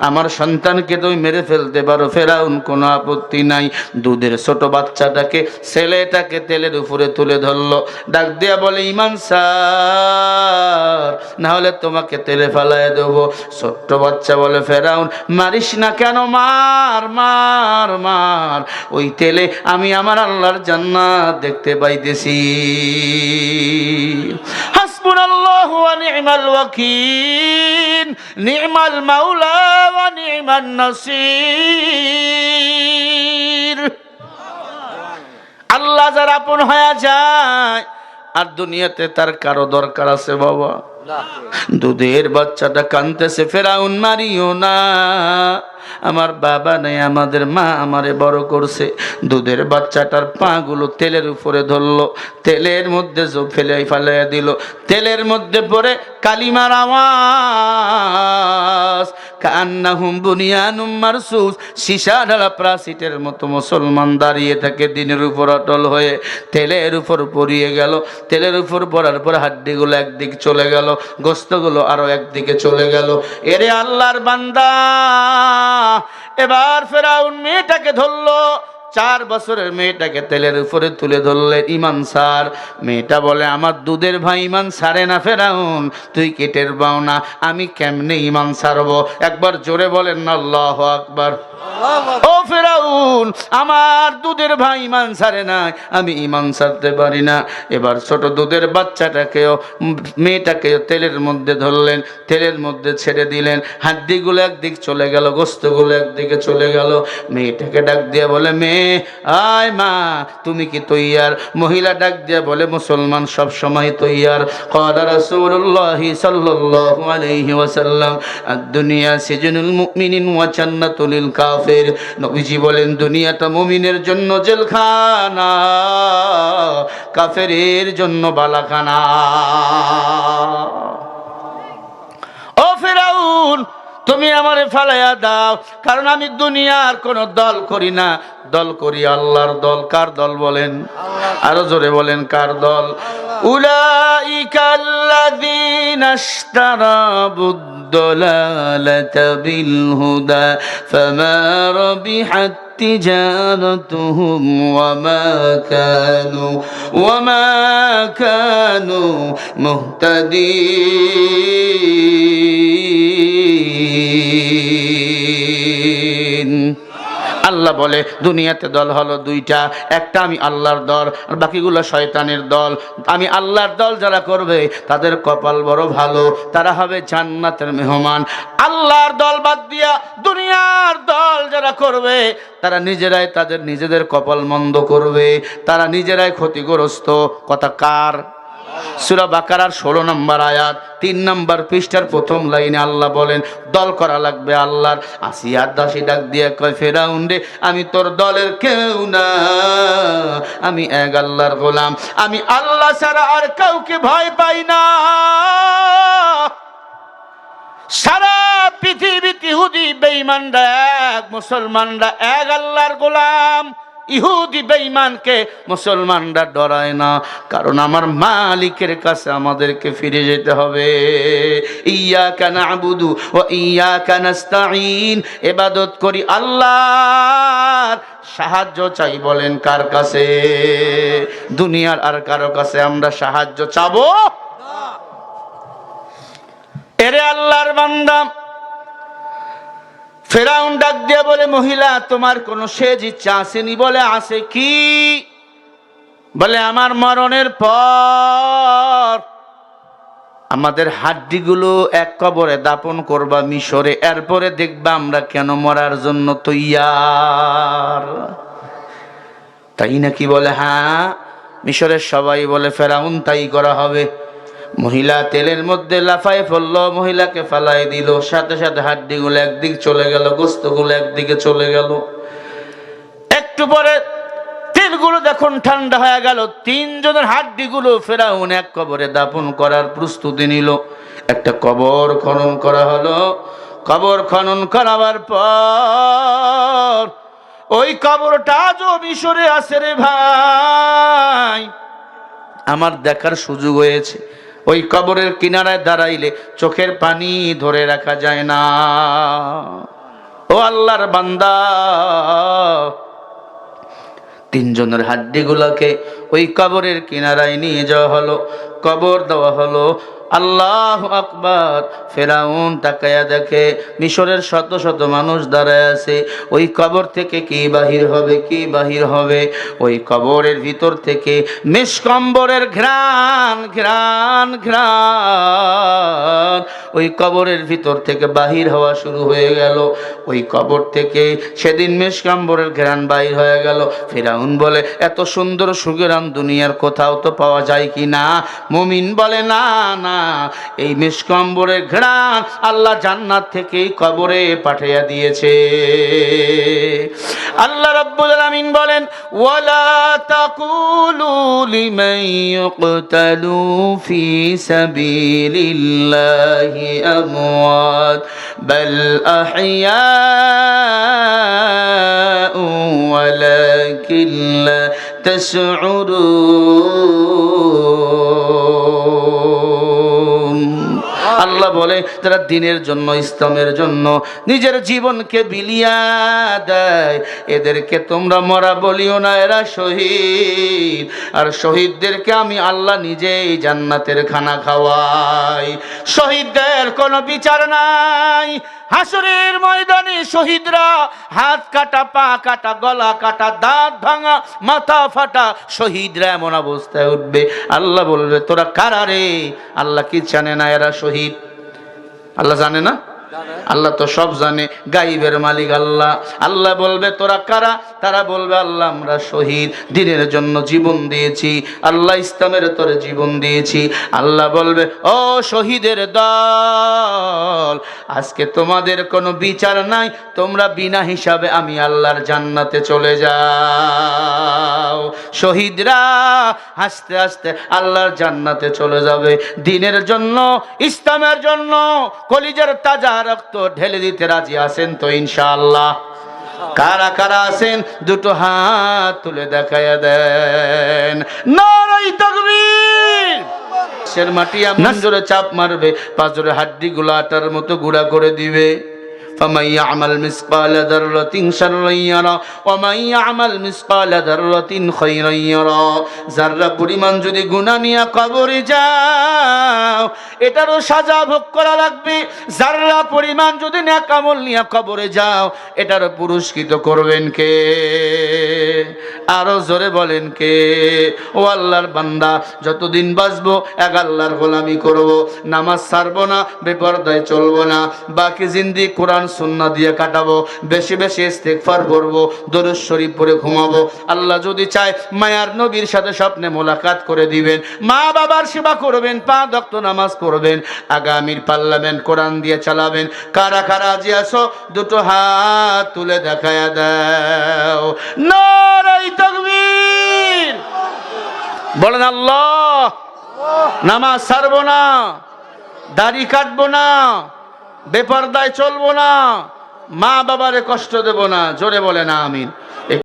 আমার সন্তানকে তুমি মেরে ফেলতে পারো। ফেরাউন কোনো আপত্তি নাই। দুধের ছোট বাচ্চাটাকে, ছেলেটাকে তেলের উপরে তুলে ধরলো, ডাক দিয়া বলে ঈমান ছাড়, না হলে তোমাকে তেলে ফেলায় দেবো। ছোট্ট বাচ্চা বলে ফেরাউন মারিস না কেন, মার মার মার, ওই তেলে আমি আমার আল্লাহর জান্নাত দেখতে পাইতেছি। হাসবুনাল্লাহু ওয়া নি'মাল ওয়াকিল, নি'মাল মাওলা ওয়া নি'মান নাসির। আল্লাহ যার আপন হয়ে যায় আর দুনিয়াতে তার কারো দরকার আছে বাবা? দুধের বাচ্চাটা কাঁদতেছে, ফেরাউন মারিও না, আমার বাবা নেই, আমাদের মা আমারে বড় করছে। দুধের বাচ্চাটার পা গুলো তেলের উপরে ধরলো, তেলের মধ্যে ফেলাইয়া দিল। তেলের মধ্যে পড়ে কালিমার আওয়াজ, কান্নাহুম বুনিয়ানুম মারসুস, সীসা ঢালা প্রাচীরের মতো মুসলমান দাঁড়িয়ে থাকে দিনের উপর অটল হয়ে। তেলের উপর পড়িয়ে গেল, তেলের উপর পড়ার পর হাড্ডিগুলো একদিক চলে গেল, গোস্তগুলো আরো একদিকে চলে গেল। এরে আল্লাহর বান্দা, এবার ফেরাউন মেয়েটাকে ধরলো, 4 বছরের মেয়েটাকে তেলের উপরে তুলে ধরলে, ঈমান ছাড়। মেয়েটা বলে আমার দুধের ভাই ঈমান ছাড়ে না। ফেরাউন তুই কেটের পাও না, আমি কেমনে ঈমান ছাড়বো? একবার জোরে বলেন না আল্লাহু আকবার। ও ফেরাউন, আমার দুধের ভাই ঈমান ছাড়ে না, আমি ঈমান ছাড়তে পারি না। এবার ছোট দুধের বাচ্চাটাকেও, মেয়েটাকেও তেলের মধ্যে ধরলেন, তেলের মধ্যে ছেড়ে দিলেন। হাড্ডিগুলো একদিক চলে গেল, গোস্তগুলো একদিকে চলে গেল। মেয়েটাকে ডাক দিয়ে বলে মেয়ে আয় মা, তুমি কি তৈয়ার? মহিলা ডাক দিয়ে বলে মুসলমান সব সময় তৈয়ার। ক্বালা রাসূলুল্লাহ সাল্লাল্লাহু আলাইহি ওয়াসাল্লাম আদ-দুনিয়া সিজনুল মুমিনিন ওয়া জান্নাতুল লিল কাফির। নবীজি বলেন দুনিয়াটা মুমিনের জন্য জেলখানা, কাফেরের জন্য বালাখানা। ও ফেরাউন, তুমি আমারে ফালাইয়া দাও, কারণ আমি দুনিয়ার কোন দল করি না, দল করি আল্লাহর দল। কার দল বলেন? আরো জোরে বলেন কার দল? উলাইকাল্লাযীনা ইশতারাবুদ-দালালাতা বিল-হুদা ফামা রাবিহাত তিজারাতুহুম ওয়ামা কানু মুহতাদিন। আল্লাহ বলে দুনিয়াতে দল হলো দুইটা, একটা আমি আল্লাহর দল আর বাকিগুলো শয়তানের দল। আমি আল্লাহর দল যারা করবে তাদের কপাল বড় ভালো, তারা হবে জান্নাতের মেহমান। আল্লাহর দল বাদ দিয়া দুনিয়ার দল যারা করবে তারা নিজেরাই তাদের নিজেদের কপাল মন্দ করবে, তারা নিজেরাই ক্ষতিগ্রস্ত। কথা কার? সূরা বাকারার 16 নম্বর আয়াত 3 নম্বর পৃষ্ঠার প্রথম লাইনে আল্লাহ বলেন দল করা লাগবে আল্লাহর। আসিয়ার দাসী ডাক দিয়ে কয় ফেরাউন রে, আমি তোর দলের কেউ না, আমি এক আল্লাহর গোলাম, আমি আল্লাহ ছাড়া আর কাউকে ভয় পাই না। সারা পৃথিবীতে ইহুদি বেঈমানরা এক, মুসলমানরা এক আল্লাহর গোলাম। ইহুদি বেঈমানকে মুসলমানরা ডরায় না, কারণ আমার মালিকের কাছে আমাদেরকে ফিরে যেতে হবে। ইয়্যাকা না'বুদু ওয়া ইয়্যাকা নাস্তাঈন, ইবাদত করি আল্লাহর, সাহায্য চাই বলেন কার কাছে? দুনিয়ার আর কারো কাছে আমরা সাহায্য চাবো? এরে আল্লাহর বান্দা, ফেরাউন ডাক দিয়ে বলে মহিলা তোমার কোনো শেষ ইচ্ছা আসেনি? বলে আছে। কি? বলে আমার মরণের পর আমাদের হাড্ডিগুলো এক কবরে দাপন করবা মিশরে, এরপরে দেখবা আমরা কেন মরার জন্য তৈয়ার। তাই নাকি? বলে হ্যাঁ। মিশরের সবাই বলে ফেরাউন তাই করা হবে। মহিলা তেলের মধ্যে লাফায় পড়লো, মহিলাকে ফালাই দিল, সাথে সাথে হাড্ডিগুলো একদিক চলে গেল, গোস্তগুলো একদিকে চলে গেল। একটু পরে তেলগুলো যখন ঠান্ডা হয়ে গেল, তিনজনের হাড্ডিগুলো ফেরাউন এক কবরে দাফন করার প্রস্তুতি নিল। একটা কবর খনন করা হলো। কবর খনন করাবার পর ওই কবরটা আজও মিশরে আছে রে ভাই। আমার দেখার সুযোগ হয়েছে। ওই কবরের কিনারায় দাঁড়াইলে চোখের পানি ধরে রাখা যায় না। ও আল্লাহর বান্দা, তিনজনের হাড্ডিগুলোকে ওই কবরের কিনারায় নিয়ে যাওয়া হলো, কবর দেওয়া হলো। আল্লাহু আকবার। ফেরাউন তাকায়া দেখে মিশরের শত শত মানুষ দাঁড়ায় আছে। ওই কবর থেকে কি বাহির হবে, কি বাহির হবে? ওই কবরের ভিতর থেকে মিশকম্বরের ঘ্রাণ ঘ্রাণ ঘ্রাণ ওই কবরের ভিতর থেকে বাহির হওয়া শুরু হয়ে গেল। ওই কবর থেকে সেদিন মিশকম্বরের ঘ্রাণ বাহির হয়ে গেল। ফেরাউন বলে, এত সুন্দর সুঘ্রাণ দুনিয়ার কোথাও তো পাওয়া যায় কি না? মুমিন বলে, না না, এই মিশকম্বরের ঘ্রাণ আল্লাহ জান্নাত থেকে এই কবরে পাঠিয়ে দিয়েছে। আল্লাহ রাব্বুল আলামিন বলেন, ওয়ালা তাকুলু লিমান ইউকতালু ফি সাবিলিল্লাহি আমওয়াত বাল আহইয়াউ ওয়ালাকিন লা তাশউরুন। আল্লাহ বলে, যারা দ্বীনের জন্য, ইসলামের জন্য নিজের জীবনকে বিলিয়া দেয়, এদেরকে তোমরা মরা বলিও না, এরা শহীদ। আর শহীদদেরকে আমি আল্লাহ নিজেই জান্নাতের খানা খাওয়াই। শহীদদের কোনো বিচার নাই। হাসরের ময়দানে শহীদরা হাত কাটা, পা কাটা, গলা কাটা, দাঁত ভাঙা, মাথা ফাটা শহীদরা এমন অবস্থায় উঠবে, আল্লাহ বলবে, তোরা কারা রে? আল্লাহ কি জানে না এরা শহীদ? আল্লাহ জানে না? আল্লাহ তো সব জানে, গাইবের মালিক আল্লাহ। আল্লাহ বলবে, তোরা কারা? তারা বলবে, আল্লাহ আমরা শহীদ, দ্বীনের জন্য জীবন দিয়েছি, আল্লাহ ইসলামের তরে জীবন দিয়েছি। আল্লাহ বলবে, ও শহীদের দল, আজকে তোমাদের কোনো বিচার নাই, তোমরা বিনা হিসাবে আমি আল্লাহর জান্নাতে চলে যাও। শহীদরা হাসতে হাসতে আল্লাহর জান্নাতে চলে যাবে। দ্বীনের জন্য, ইসলামের জন্য কলিজার তাজা রক্ত ঢেলে দিতে রাজি আছেন তো ইনশাআল্লাহ? কারা কারা আছেন দুটো হাত তুলে দেখায়া দেন। নারায়ে তাকবীর। সের মাটি এমন জোরে চাপ মারবে, পাঁজরে হাড্ডিগুলো আটার মতো গুঁড়া করে দিবে। فمن يعمل مثقال ذرة شرا يرى ومن يعمل مثقال ذرة خيرا يرى। যারা পরিমাণ যদি গুনাহ নিয়ে কবরে যাও, এটারও সাজা ভোগ করা লাগবে। যারা পরিমাণ যদি নেক আমল নিয়ে কবরে যাও, এটারও পুরস্কৃত করবেন কে? আরো জোরে বলেন কে? ও আল্লাহর বান্দা, যতদিন বাঁচবো এক আল্লাহর গোলামি করব, নামাজ ছাড়বো না, বেপরদায় চলবো না, বাকি জিন্দেগি কোরআন সুন্নাহ দিয়ে কাটাবো, বেশি বেশি ইস্তেগফার করবো, দরুদ শরীফ পড়ে ঘুমাবো। আল্লাহ যদি চায় মায়ার নবীর সাথে স্বপ্নে মোলাকাত করে দিবেন, মা বাবার সেবা করবেন, 5 ওয়াক্ত নামাজ পড়বেন, আগামীর পার্লামেন্ট কোরআন দিয়ে চালাবেন। কারা কারা আজি আছো দুটো হাত তুলে দেখায়া দাও। নারায়ে তাকবীর। বলেন আল্লাহ। নামাজ ছাড়বো না, দাড়ি কাটবো না, বেপরদায় চলবো না, মা বাবারে কষ্ট দেব না। জোরে বলেন আমিন।